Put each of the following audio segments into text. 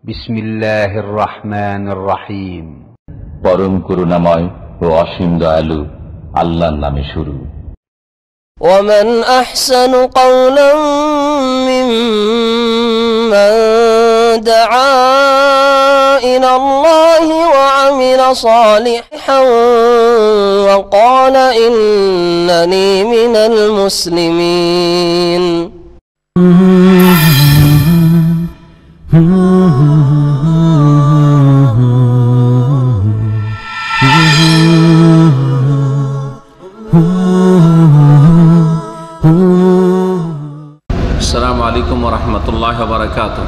বিসমিল্লাহির রহমানির রহিম। পরম করুণাময় ও অসীম দয়ালু আল্লাহর নামে শুরু। ومن أحسن قولا ممن دعا إلى الله وعمل صالحا وقال إنني من المسلمين. السلام عليكم ورحمة الله وبركاته.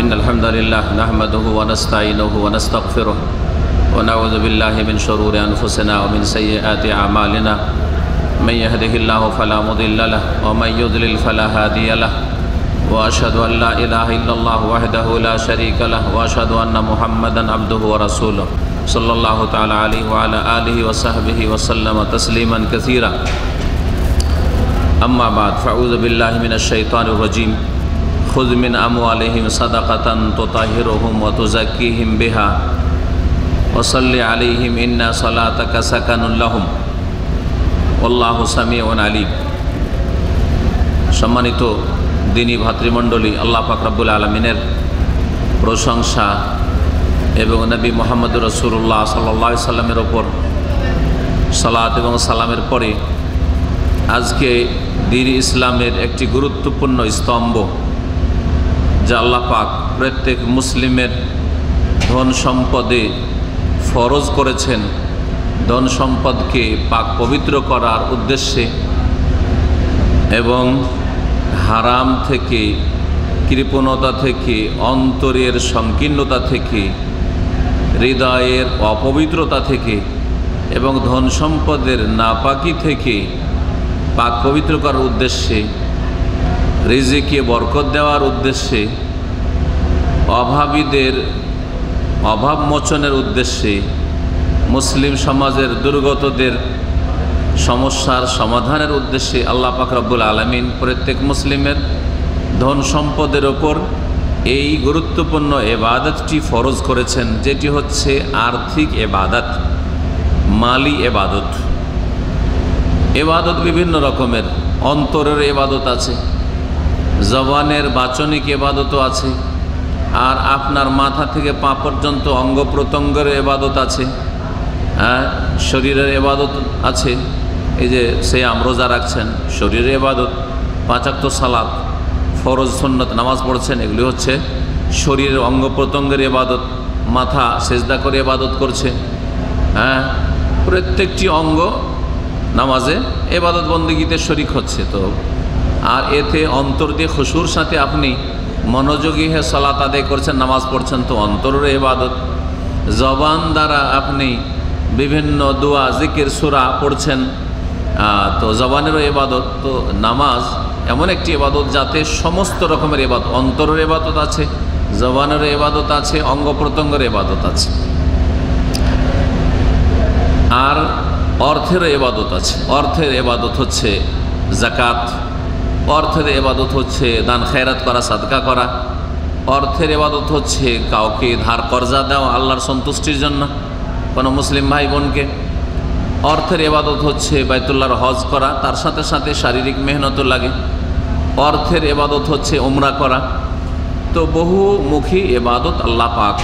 إن الحمد لله نحمده ونستعينه ونستغفره ونعوذ بالله من شرور أنفسنا ومن سيئات أعمالنا. من يهده الله فلا مضل له ومن يضلل فلا هادي له وأشهد أن لا إله إلا الله وحده لا شريك له وأشهد أن محمدا عبده ورسوله صلى الله تعالى عليه وعلى آله وصحبه وسلم تسليما كثيرا. أما بعد فأعوذ بالله من الشيطان الرجيم. خذ من أموالهم صدقة تطهرهم وتزكيهم بها وصل عليهم إن صلاتك سكن لهم والله سميع عليم. সম্মানিত দিনী ভাতৃমণ্ডলী, আল্লাহ পাক রব্বুল আলামিনের প্রশংসা এবং নবী মুহাম্মদ রাসূলুল্লাহ সাল্লাল্লাহু আলাইহি সাল্লামের ওপর সালাত এবং সালামের পরে আজকে দ্বীন ইসলামের একটি গুরুত্বপূর্ণ স্তম্ভ যা আল্লাহ পাক প্রত্যেক মুসলিমের ধন সম্পদে ফরজ করেছেন, ধন সম্পদকে পাক পবিত্র করার উদ্দেশ্যে এবং হারাম থেকে, কৃপণতা থেকে, অন্তরের সংকীর্ণতা থেকে, হৃদয়ের অপবিত্রতা থেকে এবং ধন সম্পদের নাপাকি থেকে পাক পবিত্র করার উদ্দেশ্যে, রিজিকে বরকত দেওয়ার উদ্দেশ্যে, অভাবীদের অভাব মোচনের উদ্দেশ্যে, মুসলিম সমাজের দুর্গতদের সমস্যার সমাধানের উদ্দেশ্যে আল্লাহ পাক রব্বুল আলামিন প্রত্যেক মুসলিমের ধন সম্পদের ওপর এই গুরুত্বপূর্ণ এবাদতটি ফরজ করেছেন, যেটি হচ্ছে আর্থিক এবাদত, মালি এবাদত। এবাদত বিভিন্ন রকমের, অন্তরের এবাদত আছে, জবানের বাচনিক এবাদতও আছে, আর আপনার মাথা থেকে পা পর্যন্ত অঙ্গ প্রত্যঙ্গের এবাদত আছে, শরীরের এবাদত আছে। এই যে সিয়াম, রোজা রাখছেন, শরীরের এবাদত। 5 ওয়াক্ত সালাত, ফরজ সুন্নত নামাজ পড়ছেন, এগুলি হচ্ছে শরীরের অঙ্গ প্রত্যঙ্গের এবাদত। মাথা সেজদা করে এবাদত করছে, প্রত্যেকটি অঙ্গ নামাজে এবাদত বন্দেগীতে শরিক হচ্ছে। তো আর এতে অন্তর দিয়ে খুশুর সাথে আপনি মনোযোগী হয়ে সালাত আদায় করছেন, নামাজ পড়ছেন, তো অন্তরের এবাদত। জবান দ্বারা আপনি বিভিন্ন দোয়া, জিকির, সূরা পড়ছেন, তো জবানেরও এবাদত। তো নামাজ এমন একটি এবাদত যাতে সমস্ত রকমের এবাদত, অন্তরের এবাদত আছে, জবানেরও এবাদত আছে, অঙ্গ প্রত্যঙ্গের এবাদত আছে, আর অর্থের এবাদত আছে। অর্থের এবাদত হচ্ছে যাকাত, অর্থের এবাদত হচ্ছে দান খেরাত করা, সাদকা করা। অর্থের এবাদত হচ্ছে কাউকে ধার কর্জা দেওয়া আল্লাহর সন্তুষ্টির জন্য, কোনো মুসলিম ভাই বোনকে। অর্থের এবাদত হচ্ছে বাইতুল্লাহর হজ করা, তার সাথে সাথে শারীরিক মেহনতও লাগে। অর্থের এবাদত হচ্ছে উমরা করা। তো বহুমুখী এবাদত আল্লাহ পাক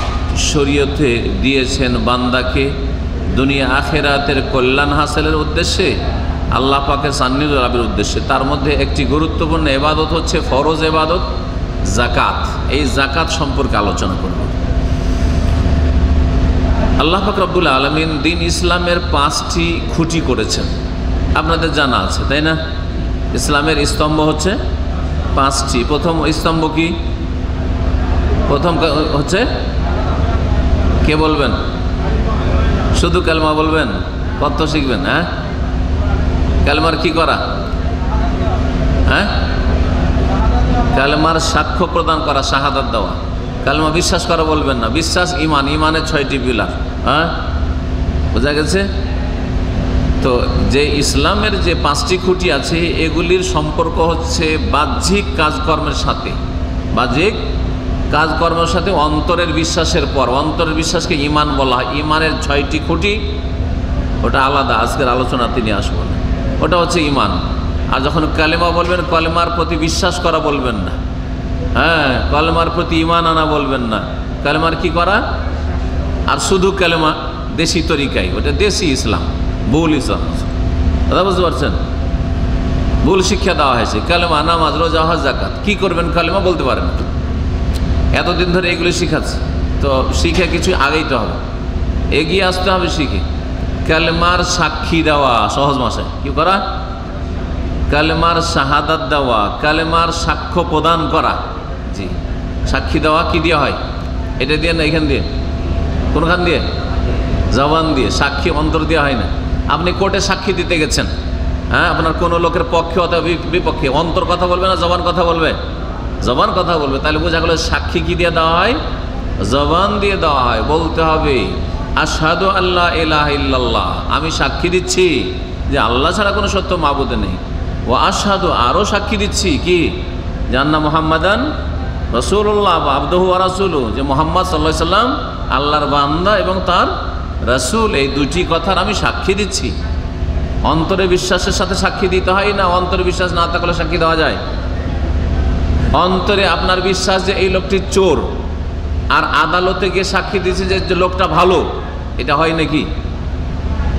শরীয়তে দিয়েছেন বান্দাকে দুনিয়া আখেরাতের কল্যাণ হাসিলের উদ্দেশ্যে, আল্লাহ পাকের সান্নিধ্য লাভের উদ্দেশ্যে। তার মধ্যে একটি গুরুত্বপূর্ণ এবাদত হচ্ছে ফরজ এবাদত যাকাত। এই যাকাত সম্পর্কে আলোচনা করব। আল্লাহ পাক রব্বুল আলামিন দ্বীন ইসলামের 5টি খুঁটি করেছেন, আপনাদের জানা আছে তাই না? ইসলামের স্তম্ভ হচ্ছে 5টি। প্রথম স্তম্ভ কি? প্রথম হচ্ছে, কে বলবেন? শুধু কালমা বলবেন? কত শিখবেন? কালমার কি করা? কালমার সাক্ষ্য প্রদান করা, শাহাদাত দেওয়া। কালমা বিশ্বাস করা বলবেন না, বিশ্বাস ইমান, ইমানের 6টি পিলার। বোঝা গেছে? তো যে ইসলামের যে 5টি খুঁটি আছে, এগুলির সম্পর্ক হচ্ছে বাহ্যিক কাজকর্মের সাথে। বাহ্যিক কাজকর্মের সাথে অন্তরের বিশ্বাসের পর, অন্তরের বিশ্বাসকে ঈমান বলা হয়। ঈমানের 6টি খুঁটি, ওটা আলাদা, আজকের আলোচনাতে নিয়ে আসবো না। ওটা হচ্ছে ঈমান। আর যখন কালেমা বলবেন, কালেমার প্রতি বিশ্বাস করা বলবেন না, হ্যাঁ, কালেমার প্রতি ঈমান আনা বলবেন না। কালেমার কি করা? আর শুধু কালেমা দেশি তরিকায়, ওটা দেশি ইসলাম, ভুল ইসলাম। দাদা বুঝতে পারছেন? ভুল শিক্ষা দেওয়া হয়েছে। কালেমা, নামাজ, রোজা, হজ, যাকাত, কি করবেন কালেমা বলতে পারেন না। এতদিন ধরে এগুলো শিখাচ্ছে, তো শিখে কিছু আগাইতে হবে, এগিয়ে আসতে হবে শিখে। কালেমার সাক্ষী দেওয়া, সহজ ভাষায় কি করা? কালেমার শাহাদাত দেওয়া, কালেমার সাক্ষ্য প্রদান করা। জি, সাক্ষী দেওয়া কি দিয়ে হয়? এটা দিয়ে না, এখান দিয়ে, কোনখান দিয়ে? জবান দিয়ে। সাক্ষী অন্তর দিয়ে হয় না। আপনি কোর্টে সাক্ষী দিতে গেছেন, হ্যাঁ, আপনার কোনো লোকের পক্ষে অথবা বিপক্ষে, অন্তর কথা বলবে না জবান কথা বলবে? জবান কথা বলবে। তাহলে বোঝা গেল সাক্ষী কি দিয়ে দেওয়া হয়? জবান দিয়ে দেওয়া হয়। বলতে হবে আশহাদু আল্লা ইলাহা ইল্লাল্লাহ, আমি সাক্ষী দিচ্ছি যে আল্লাহ ছাড়া কোনো সত্য মাবুদ নেই। ও আশহাদু, আরও সাক্ষী দিচ্ছি কি? যে আন্না মুহাম্মাদান রাসূলুল্লাহ আবদুহু ওয়া রাসূলুহু, যে মুহাম্মদ সাল্লাল্লাহু আলাইহি সাল্লাম আল্লাহর বান্দা এবং তার রাসূল। এই দুটি কথার আমি সাক্ষী দিচ্ছি। অন্তরে বিশ্বাসের সাথে সাক্ষী দিতে হয় না? অন্তরে বিশ্বাস না থাকলে সাক্ষী দেওয়া যায়? অন্তরে আপনার বিশ্বাস যে এই লোকটি চোর, আর আদালতে গিয়ে সাক্ষী দিচ্ছে যে লোকটা ভালো, এটা হয় নাকি?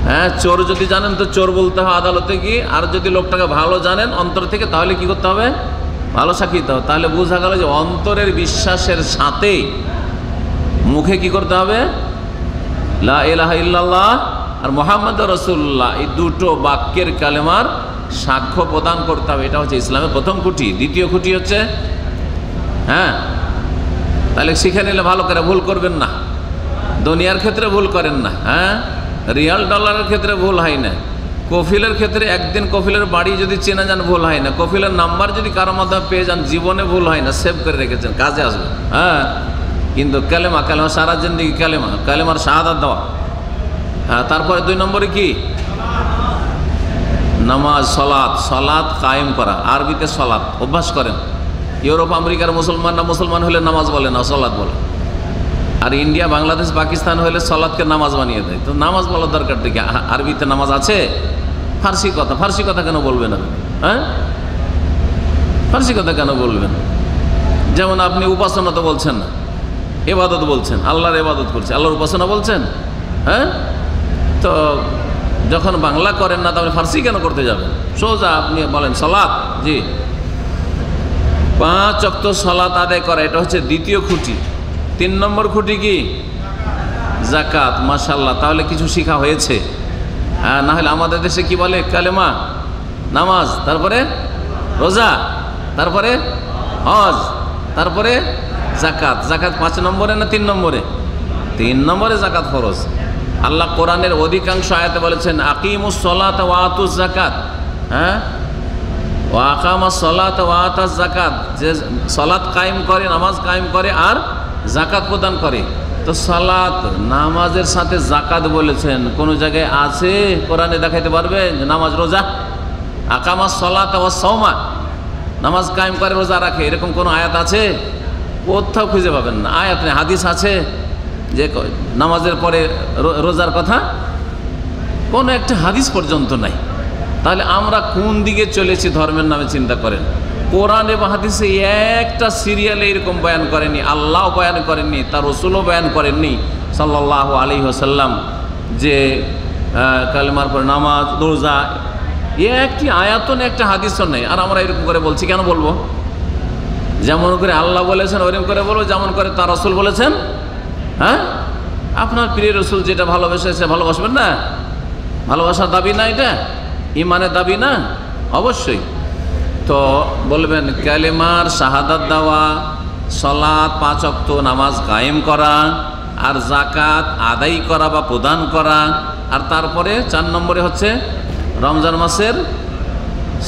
হ্যাঁ, চোর যদি জানেন তো চোর বলতে হবে আদালতে গিয়ে, আর যদি লোকটাকে ভালো জানেন অন্তর থেকে, তাহলে কি করতে হবে? ভালো সাক্ষী দিতে হবে। তাহলে বোঝা গেল যে অন্তরের বিশ্বাসের সাথে মুখে কি করতে হবে? লা ইলাহা ইল্লাল্লাহ আর মুহাম্মাদুর রাসূলুল্লাহ, এই দুটো বাক্যের কালেমার সাক্ষ্য প্রদান করতে হবে। এটা হচ্ছে ইসলামের প্রথম খুঁটি। দ্বিতীয় খুঁটি হচ্ছে, হ্যাঁ, তাহলে শিখে নিলে ভালো করে, ভুল করবেন না। দুনিয়ার ক্ষেত্রে ভুল করেন না, হ্যাঁ, রিয়াল ডলারের ক্ষেত্রে ভুল হয় না। কফিলের ক্ষেত্রে একদিন কফিলের বাড়ি যদি চেনা যান ভুল হয় না। কফিলের নাম্বার যদি কারোর মাধ্যমে পেয়ে যান জীবনে ভুল হয় না, সেভ করে রেখেছেন, কাজে আসবে। হ্যাঁ, কিন্তু কালেমা, কালেমা সারা জিন্দেগি কালেমা, কালেমার শাহাদাত দেওয়া। হ্যাঁ, তারপরে 2 নম্বরে কি? নামাজ, সলাৎ, সলাৎ কায়েম করা। আরবিতে সলাৎ অভ্যাস করেন। ইউরোপ আমেরিকার মুসলমানরা মুসলমান হলে নামাজ বলে না, সলাৎ বলে। আর ইন্ডিয়া, বাংলাদেশ, পাকিস্তান হলে সলাৎকে নামাজ বানিয়ে দেয়। তো নামাজ বলার দরকার থেকে, আরবিতে নামাজ আছে? ফার্সি কথা, ফার্সি কথা কেন বলবেন আপনি? হ্যাঁ, ফার্সি কথা কেন বলবেন? যেমন আপনি উপাসনা তো বলছেন না, ইবাদত বলছেন, আল্লাহর ইবাদত করছে, আল্লাহর উপাসনা বলছেন। হ্যাঁ, তো যখন বাংলা করেন না তাহলে ফার্সি কেন করতে যাবেন? সোজা আপনি বলেন সলাৎ। জি, 5 ওয়াক্ত সলাৎ আদায় করা, এটা হচ্ছে দ্বিতীয় খুঁটি। 3 নম্বর খুঁটি কি? যাকাত। মাশাআল্লাহ, তাহলে কিছু শিখা হয়েছে। হ্যাঁ, না হলে আমাদের দেশে কি বলে? কালেমা, নামাজ, তারপরে রোজা, তারপরে হজ, তারপরে যাকাত। যাকাত 5 নম্বরে না 3 নম্বরে? 3 নম্বরে যাকাত ফরজ। আল্লাহ কোরআনের অধিকাংশ আয়াতে বলেছেন আকিমুস সলাত ওয়া আতুজ যাকাত। হ্যাঁ, ওয়া আকামাস সলাত ওয়া আতাজ যাকাত, যে সালাত কায়েম করে, নামাজ কায়েম করে আর যাকাত প্রদান করে। তো সালাত, নামাজের সাথে যাকাত বলেছেন, কোন জায়গায় আছে কোরআনে দেখাইতে পারবে? নামাজ, রোজা, আকামাস সলাত ওয়া সাওমা, নামাজ কায়েম করে রোজা রাখে, এরকম কোন আয়াত আছে? কোথাও খুঁজে পাবেন না। আয়াত নেই। হাদিস আছে যে নামাজের পরে রোজার কথা? কোনো একটা হাদিস পর্যন্ত নাই। তাহলে আমরা কোন দিকে চলেছি ধর্মের নামে চিন্তা করেন। কোরআন এবং হাদিসে একটা সিরিয়ালে এরকম বয়ান করেনি, আল্লাহ বয়ান করেননি, তার রসুলও বয়ান করেননি সাল্লাল্লাহু আলাইহি ওয়াসাল্লাম, যে কালেমার পরে নামাজ, রোজা, একটি আয়াতও নেই, একটা হাদিসও নেই। আর আমরা এরকম করে বলছি, কেন বলবো? যেমন করে আল্লাহ বলেছেন ওরকম করে বলবো, যেমন করে তার রসুল বলেছেন। হ্যাঁ, আপনার প্রিয় রসুল যেটা ভালোবেসেছে ভালোবাসবেন না? ভালোবাসার দাবি না এটা? ইমানের দাবি না? অবশ্যই। তো বলবেন কালেমার শাহাদাত দেওয়া, সলাৎ 5 ওয়াক্ত নামাজ কায়েম করা, আর যাকাত আদায় করা বা প্রদান করা, আর তারপরে 4 নম্বরে হচ্ছে রমজান মাসের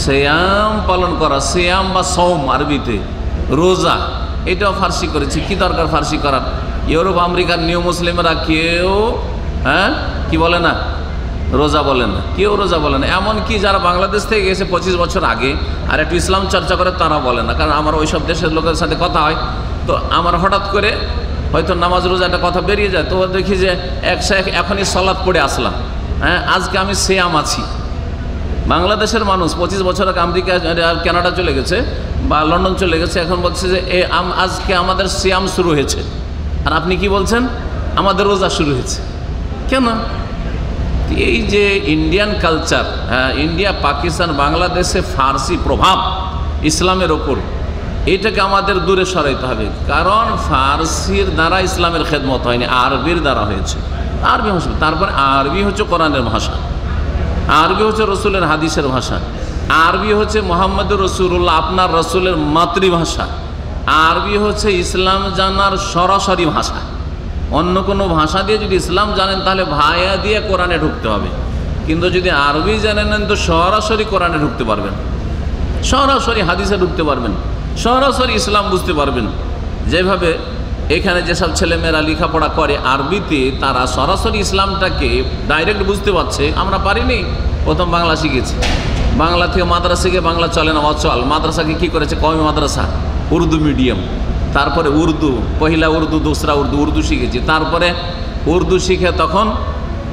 সিয়াম পালন করা। সিয়াম বা সওম আরবিতে, রোজা, এটাও ফার্সি করেছি। কি দরকার ফার্সি করার? ইউরোপ আমেরিকার নিউ মুসলিমরা কেউ হ্যাঁ কি বলে না? রোজা বলে না, কেউ রোজা বলে না। এমনকি যারা বাংলাদেশ থেকে গেছে 25 বছর আগে আর একটু ইসলাম চর্চা করে তারা বলে না, কারণ আমার ওইসব দেশের লোকের সাথে কথা হয়। তো আমার হঠাৎ করে হয়তো নামাজ রোজা একটা কথা বেরিয়ে যায়, তো দেখি যে এখনই সলাৎ পড়ে আসলাম, হ্যাঁ আজকে আমি সিয়াম আছি। বাংলাদেশের মানুষ 25 বছর আগে আমেরিকা কানাডা চলে গেছে বা লন্ডন চলে গেছে, এখন বলছে যে আজকে আমাদের সিয়াম শুরু হয়েছে, আর আপনি কি বলছেন আমাদের রোজা শুরু হয়েছে। কেন? এই যে ইন্ডিয়ান কালচার, হ্যাঁ ইন্ডিয়া পাকিস্তান বাংলাদেশে ফার্সি প্রভাব ইসলামের ওপর, এটাকে আমাদের দূরে সরাইতে হবে। কারণ ফার্সির দ্বারা ইসলামের খেদমত হয়নি, আরবির দ্বারা হয়েছে। আরবি ভাষা, তারপরে আরবি হচ্ছে কোরআনের ভাষা, আরবি হচ্ছে রসুলের হাদিসের ভাষা, আরবি হচ্ছে মোহাম্মদুর রসুল্লাহ আপনার রসুলের মাতৃভাষা, আরবি হচ্ছে ইসলাম জানার সরাসরি ভাষা। অন্য কোনো ভাষা দিয়ে যদি ইসলাম জানেন তাহলে ভায়া দিয়ে কোরআনে ঢুকতে হবে, কিন্তু যদি আরবি জানেন তো সরাসরি কোরআনে ঢুকতে পারবেন, সরাসরি হাদিসে ঢুকতে পারবেন, সরাসরি ইসলাম বুঝতে পারবেন। যেভাবে এখানে যেসব ছেলেমেয়েরা লেখাপড়া করে আরবিতে, তারা সরাসরি ইসলামটাকে ডাইরেক্ট বুঝতে পারছে, আমরা পারিনি। প্রথম বাংলা শিখেছি, বাংলা থেকে মাদ্রাসা গিয়ে বাংলা চলে না, অচল। মাদ্রাসাকে কী করেছে? কওমি মাদ্রাসা, উর্দু মিডিয়াম, তারপরে উর্দু, পহিলা উর্দু, দোসরা উর্দু, উর্দু শিখেছি। তারপরে উর্দু শিখে তখন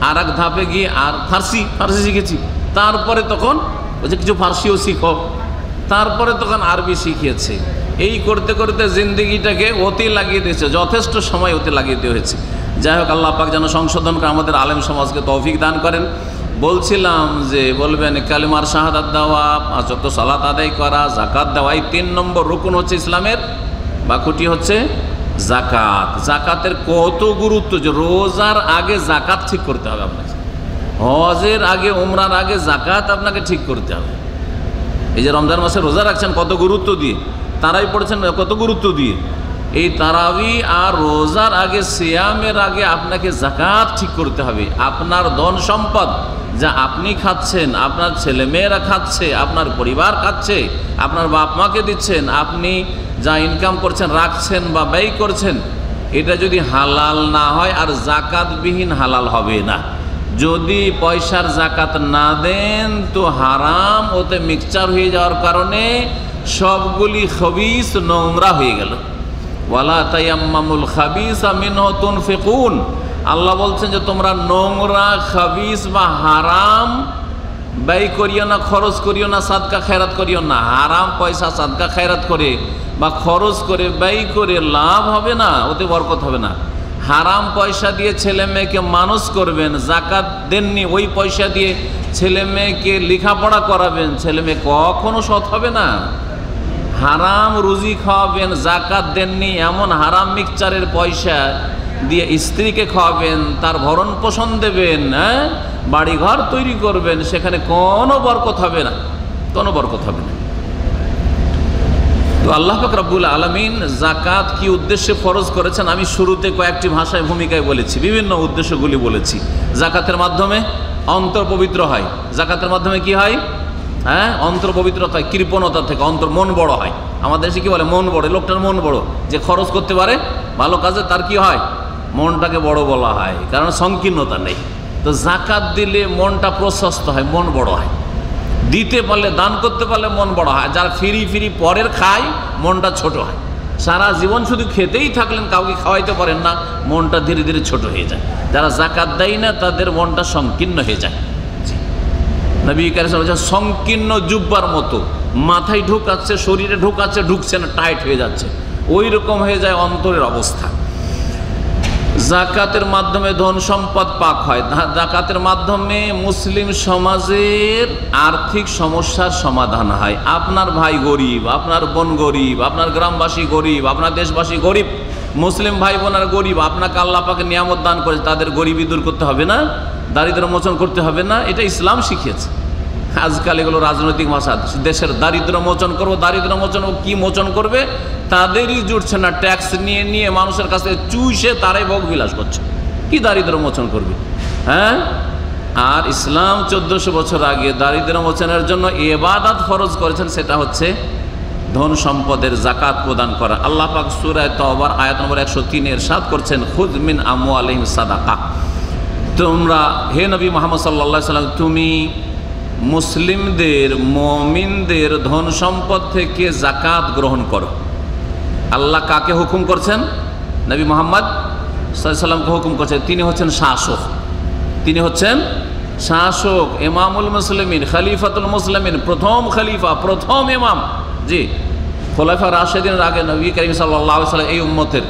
আর এক ধাপে গিয়ে আর ফার্সি শিখেছি। তারপরে তখন বলছে কিছু ফার্সিও শিখো, তারপরে তখন আরবি শিখিয়েছে। এই করতে করতে জিন্দিগিটাকে ওতে লাগিয়ে দিয়েছে, যথেষ্ট সময় ওতে লাগিয়ে দেওয়া হয়েছে। যাই হোক, আল্লাহ পাক যেন সংশোধন করে আমাদের আলেম সমাজকে তৌফিক দান করেন। বলছিলাম যে বলবেন কালিমার শাহাদাত দেওয়া, 5 ওয়াক্ত সালাত আদায় করা, জাকাত দেওয়া, এই 3 নম্বর রুকুন হচ্ছে ইসলামের, বাকুটি হচ্ছে জাকাত। জাকাতের কত গুরুত্ব, যে রোজার আগে জাকাত ঠিক করতে হবে আপনাকে, হজের আগে, উমরার আগে জাকাত আপনাকে ঠিক করতে হবে। এই যে রমজান মাসে রোজা রাখছেন কত গুরুত্ব দিয়ে, তারাই পড়েছেন কত গুরুত্ব দিয়ে। এই তারাবি আর রোজার আগে, সিয়ামের আগে আপনাকে জাকাত ঠিক করতে হবে। আপনার ধন সম্পদ যা আপনি খাচ্ছেন, আপনার ছেলে মেয়েরা খাচ্ছে, আপনার পরিবার খাচ্ছে, আপনার বাপ মাকে দিচ্ছেন, আপনি যা ইনকাম করছেন, রাখছেন বা ব্যয় করছেন, এটা যদি হালাল না হয় আর জাকাতবিহীন হালাল হবে না। যদি পয়সার জাকাত না দেন তো হারাম, ওতে মিক্সচার হয়ে যাওয়ার কারণে সবগুলি খবিস নোংরা হয়ে গেল। ওয়ালা তায়াম্মামুল খাবিসা মিনহু তুনফিকুন, আল্লাহ বলছেন যে তোমরা নোংরা, খাবিস বা হারাম ব্যয় করিও না, খরচ করিও না, সাদকা খেরাত করিও না। হারাম পয়সা সাদকা খেরাত করে বা খরচ করে, ব্যয় করে লাভ হবে না, ওতে বরকত হবে না। হারাম পয়সা দিয়ে ছেলে মেয়েকে মানুষ করবেন, জাকাত দেননি, ওই পয়সা দিয়ে ছেলে মেয়েকে লেখাপড়া করাবেন, ছেলে মেয়ে কখনো সৎ হবে না। হারাম রুজি খাওয়াবেন, জাকাত দেননি, এমন হারাম মিক্সচারের পয়সা দিয়ে স্ত্রীকে খাওয়াবেন, তার ভরণ পোষণ দেবেন, হ্যাঁ বাড়িঘর তৈরি করবেন, সেখানে কোনো বরকত হবে না, কোনো বরকত হবে না। তো আল্লাহ পাক রব্বুল আলামিন জাকাত কি উদ্দেশ্যে ফরজ করেছেন, আমি শুরুতে কয়েকটি ভাষায় ভূমিকায় বলেছি, বিভিন্ন উদ্দেশ্যগুলি বলেছি। জাকাতের মাধ্যমে অন্তর পবিত্র হয়। জাকাতের মাধ্যমে কি হয়? হ্যাঁ, অন্তর পবিত্রতা, কৃপণতা থেকে অন্তর, মন বড় হয়। আমাদের দেশে কি বলে? মন বড়। লোকটার মন বড়, যে খরচ করতে পারে ভালো কাজে, তার কি হয়? মনটাকে বড় বলা হয়, কারণ সংকীর্ণতা নেই। তো জাকাত দিলে মনটা প্রশস্ত হয়, মন বড় হয়। দিতে পারলে, দান করতে পারলে মন বড় হয়। যারা ফিরি পরের খায়, মনটা ছোট হয়। সারা জীবন শুধু খেতেই থাকলেন, কাউকে খাওয়াইতে পারেন না, মনটা ধীরে ধীরে ছোট হয়ে যায়। যারা জাকাত দেয় না তাদের মনটা সংকীর্ণ হয়ে যায়। নবী কারীম সাল্লাল্লাহু আলাইহি ওয়াসাল্লাম সংকীর্ণ জুব্বার মতো, মাথায় ঢুকাচ্ছে, শরীরে ঢুকাচ্ছে, ঢুকছে না, টাইট হয়ে যাচ্ছে, ওই রকম হয়ে যায় অন্তরের অবস্থা। জাকাতের মাধ্যমে ধন সম্পদ পাক হয়। জাকাতের মাধ্যমে মুসলিম সমাজের আর্থিক সমস্যার সমাধান হয়। আপনার ভাই গরিব, আপনার বোন গরিব, আপনার গ্রামবাসী গরিব, আপনার দেশবাসী গরিব, মুসলিম ভাই বোনার গরিব, আপনাকে আল্লাহ পাক নিয়ামত দান করে, তাদের গরিবি দূর করতে হবে না, দারিদ্র মোচন করতে হবে না, এটা ইসলাম শিখিয়েছে। আজকাল এগুলো রাজনৈতিক ভাষা, দেশের দারিদ্র মোচন করবো, দারিদ্র মোচন কি মোচন করবে? তাদেরই জুটছে না, ট্যাক্স নিয়ে নিয়ে মানুষের কাছে চুইসে তারাই ভোগ বিলাস করছে, কি দারিদ্র মোচন করবে? হ্যাঁ, আর ইসলাম 1400 বছর আগে দারিদ্র মোচনের জন্য ইবাদত ফরজ করেছেন, সেটা হচ্ছে ধন সম্পদের জাকাত প্রদান করা। আল্লাহ পাক সূরা তাওবার আয়াত নম্বর 103 ইরশাদ করছেন, খুয মিন আমওয়ালিহিম সাদাকা, তোমরা হে নবী মুহাম্মদ সাল্লাল্লাহু আলাইহি ওয়াসাল্লাম, তুমি মুসলিমদের, মুমিনদের ধন সম্পদ থেকে জাকাত গ্রহণ করো। আল্লাহ কাকে হুকুম করছেন? নবী মুহাম্মদ সাল্লাল্লাহু আলাইহি সাল্লামকে হুকুম করছেন। তিনি হচ্ছেন শাসক, তিনি হচ্ছেন শাসক, ইমামুল মুসলিমিন, খলিফাতুল মুসলিমিন, প্রথম খলিফা, প্রথম ইমাম। জি, খোলাফা রাশেদিনের আগে নবী করিম সাল্লাল্লাহু আলাইহি ওয়াসাল্লাম এই উম্মতের,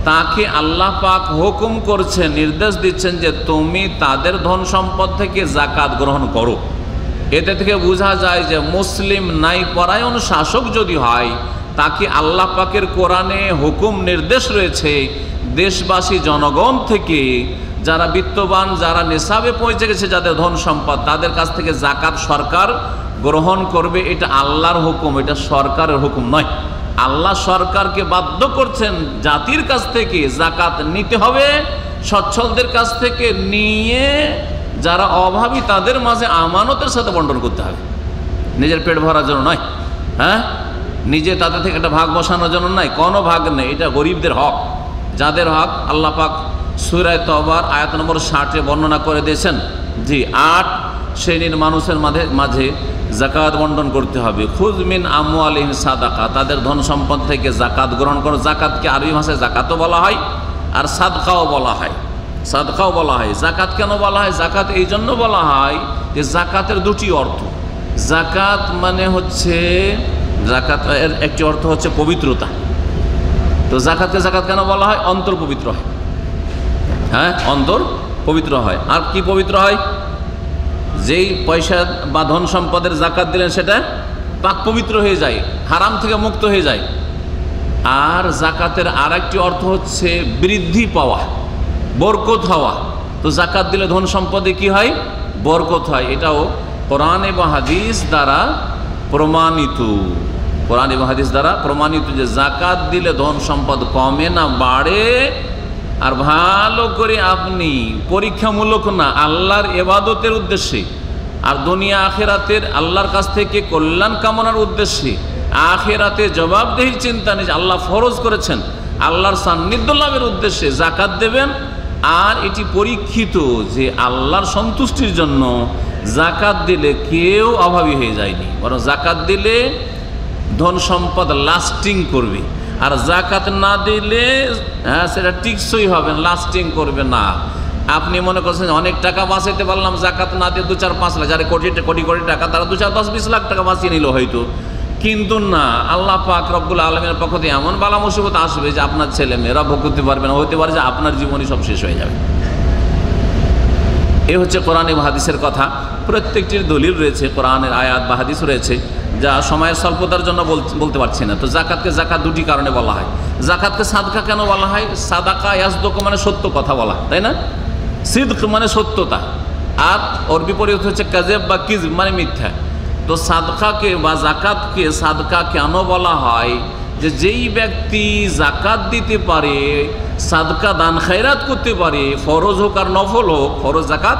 তাকে আল্লাহ পাক হুকুম করছেন, নির্দেশ দিচ্ছেন যে তুমি তাদের ধন সম্পদ থেকে যাকাত গ্রহণ করো। এতে থেকে বোঝা যায় যে মুসলিম নাই পরায়ণ শাসক যদি হয়, তাকে আল্লাহ পাকের কোরআনে হুকুম নির্দেশ রয়েছে দেশবাসী জনগণ থেকে যারা বিত্তবান, যারা নেশাবে পৌঁছে গেছে, যাদের ধন সম্পদ, তাদের কাছ থেকে যাকাত সরকার গ্রহণ করবে। এটা আল্লাহর হুকুম, এটা সরকারের হুকুম নয়। আল্লাহ সরকারকে বাধ্য করছেন জাতির কাছ থেকে যাকাত নিতে হবে, সচ্ছলদের কাছ থেকে নিয়ে যারা অভাবী তাদের মাঝে আমানতের সাথে বন্টন করতে হবে, নিজের পেট ভরার জন্য নয়। হ্যাঁ, নিজে তাদের থেকে একটা ভাগ বসানোর জন্য নয়, কোনো ভাগ নেই। এটা গরিবদের হক, যাদের হক আল্লাহ পাক সূরা তওবার আয়াত নম্বর 60-এ বর্ণনা করে দিয়েছেন। জি, 8 শ্রেণীর মানুষের মাঝে যাকাত বন্টন করতে হবে। খুয মিন আমওয়ালিহিম সাদাকা, তাদের ধন সম্পদ থেকে যাকাত গ্রহণ করো। যাকাতকে আরবি ভাষায় যাকাতও বলা হয় আর সাদকাও বলা হয়, সাদকাও বলা হয়। যাকাত কেন বলা হয়? যাকাত এই জন্য বলা হয় যে যাকাতের দুটি অর্থ। যাকাত মানে হচ্ছে, যাকাতের একটি অর্থ হচ্ছে পবিত্রতা। তো যাকাতকে যাকাত কেন বলা হয়? অন্তর পবিত্র হয়। হ্যাঁ, অন্তর পবিত্র হয়। আর কি পবিত্র হয়? যেই পয়সা বা ধন সম্পদের যাকাত দিলেন সেটা পাক পবিত্র হয়ে যায়, হারাম থেকে মুক্ত হয়ে যায়। আর যাকাতের আর একটি অর্থ হচ্ছে বৃদ্ধি পাওয়া, বরকত হওয়া। তো যাকাত দিলে ধন সম্পদে কি হয়? বরকত হয়। এটাও কোরআন এবং হাদিস দ্বারা প্রমাণিত। কোরআন এবং হাদিস দ্বারা প্রমাণিত যে যাকাত দিলে ধন সম্পদ কমে না, বাড়ে। আর ভালো করে আপনি পরীক্ষামূলক না, আল্লাহর ইবাদতের উদ্দেশ্যে আর দুনিয়া আখেরাতের আল্লাহর কাছ থেকে কল্যাণ কামনার উদ্দেশ্যে, আখেরাতে জবাবদেহির চিন্তা নিয়ে আল্লাহ ফরজ করেছেন, আল্লাহর সান্নিধ্য লাভের উদ্দেশ্যে যাকাত দেবেন। আর এটি পরীক্ষিত যে আল্লাহর সন্তুষ্টির জন্য যাকাত দিলে কেউ অভাবী হয়ে যায়নি, বরং যাকাত দিলে ধন সম্পদ লাস্টিং করবে। আর যাকাত না দিলে সেটা টিকসই হবে, লাস্টিং করবে না। আপনি মনে করছেন অনেক টাকা বাঁচাইতে পারলাম যাকাত না দিয়ে, 2-4-5 লাখ, যারা কোটি কোটি টাকা, তারা 2-4-10-20 লাখ টাকা বাঁচিয়ে নিল হয়তো। কিন্তু না, আল্লাহ পাক রব্বুল আলামিনের পক্ষ থেকে এমন বালা মুসিবত আসবে যে আপনার ছেলে মেয়েরা ভোগ করতে পারবে না, হতে পারে যে আপনার জীবনই সব শেষ হয়ে যাবে। এ হচ্ছে কোরআন এবং হাদিসের কথা। প্রত্যেকটির দলিল রয়েছে, কোরআনের আয়াত বা হাদিস রয়েছে, যা সময়ের স্বল্পতার জন্য বলতে পারছি না। তো যাকাতকে যাকাত দুটি কারণে বলা হয়। যাকাতকে সাদকা কেন বলা হয়? সাদাকা ইয়াসদুক মানে সত্য কথা বলা, তাই না? সিদক মানে সত্যতা, আর ওর বিপরীত হচ্ছে কাযিব বা কিযব মানে মিথ্যা। তো সাদকাকে বা যাকাতকে সাদকা কেন বলা হয়? যে যেই ব্যক্তি যাকাত দিতে পারে, সাদকা দান খায়রাত করতে পারে, ফরজ হোক আর নফল হোক, ফরজ যাকাত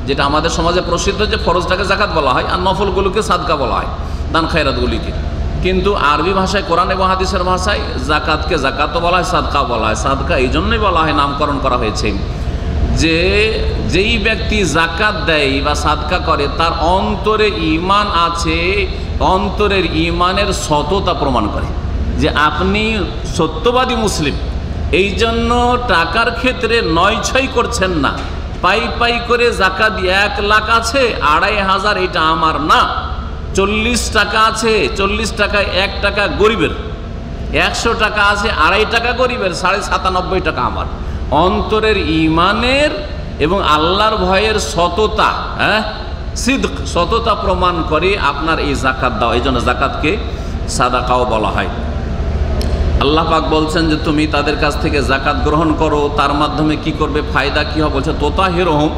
যেটা আমাদের সমাজে প্রসিদ্ধ, যে ফরজটাকে যাকাত বলা হয় আর নফলগুলোকে সাদকা বলা হয়, দান খায়রাতগুলিকে। কিন্তু আরবি ভাষায়, কোরআন এবং হাদিসের ভাষায় যাকাতকে যাকাতও বলা হয়, সাদকা বলা হয়। সাদকা এই জন্যই বলা হয়, নামকরণ করা হয়েছে যে যেই ব্যক্তি যাকাত দেয় বা সাদকা করে তার অন্তরে ঈমান আছে, অন্তরের ঈমানের সততা প্রমাণ করে যে আপনি সত্যবাদী মুসলিম। এই জন্য টাকার ক্ষেত্রে 9-6 করছেন না, পাই করে যাকাত 1 লাখ আছে, 2500 এটা আমার না। 40 টাকা আছে, 40 টাকায় 1 টাকা গরিবের, 100 টাকা আছে, 2.5 টাকা গরিবের, 97.5 টাকা আমার। অন্তরের ঈমানের এবং আল্লাহর ভয়ের সততা, সিদক, সততা প্রমাণ করে আপনার এই যাকাত দাও। এই জন্য যাকাতকে সাদাকাও বলা হয়। আল্লাহ পাক বলছেন যে তুমি তাদের কাছ থেকে যাকাত গ্রহণ করো, তার মাধ্যমে কি করবে, ফায়দা কি হবে? বলছে তোতাহিরহুম,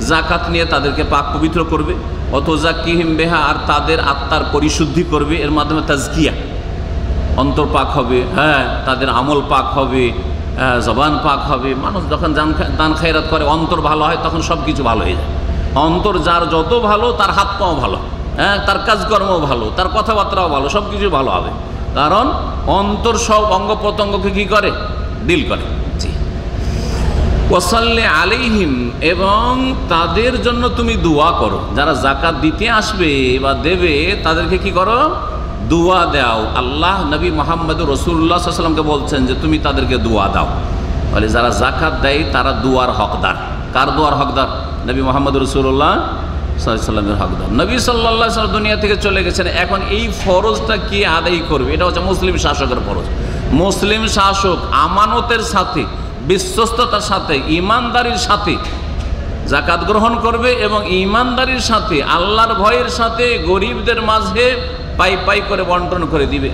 যাকাত নিয়ে তাদেরকে পাক পবিত্র করবে। ওয়াতুযাক্কিহিম বিহা, আর তাদের আত্মার পরিশুদ্ধি করবে। এর মাধ্যমে তাজকিয়া, অন্তর পাক হবে, তাদের আমল পাক হবে, জবান পাক হবে। মানুষ যখন দান খায়রাত করে, অন্তর ভালো হয়, তখন সব কিছু ভালো হয়ে যায়। অন্তর যার যত ভালো, তার হাত পাও ভালো, তার কাজকর্মও ভালো, তার কথাবার্তাও ভালো, সব কিছু ভালো হবে। কারণ অন্তর সব অঙ্গ প্রত্যঙ্গকে কি করে? ডিল করে। জি, ওয়াসাল্লি আলাইহিম, এবং তাদের জন্য তুমি দোয়া করো। যারা যাকাত দিতে আসবে বা দেবে, তাদেরকে কি করো? দোয়া দাও। আল্লাহ নবী মুহাম্মদ রাসূলুল্লাহ সাল্লাল্লাহু আলাইহি ওয়াসাল্লামকে বলছেন যে তুমি তাদেরকে দোয়া দাও। বলে যারা যাকাত দেয় তারা দোয়ার হকদার। কার দোয়ার হকদার? নবী মুহাম্মদ রাসূলুল্লাহ সাল্লাল্লাহু আলাইহি ওয়াসাল্লামের হকদার। নবী সাল্লাল্লাহু আলাইহি ওয়াসাল্লাম দুনিয়া থেকে চলে গেছেন, এখন এই ফরজটা কে আদায় করবে? এটা হচ্ছে মুসলিম শাসকের ফরজ। মুসলিম শাসক আমানতের সাথে, বিশ্বস্ততার সাথে, ইমানদারির সাথে যাকাত গ্রহণ করবে এবং ইমানদারির সাথে, আল্লাহর ভয়ের সাথে গরিবদের মাঝে পাই পাই করে বন্টন করে দিবে।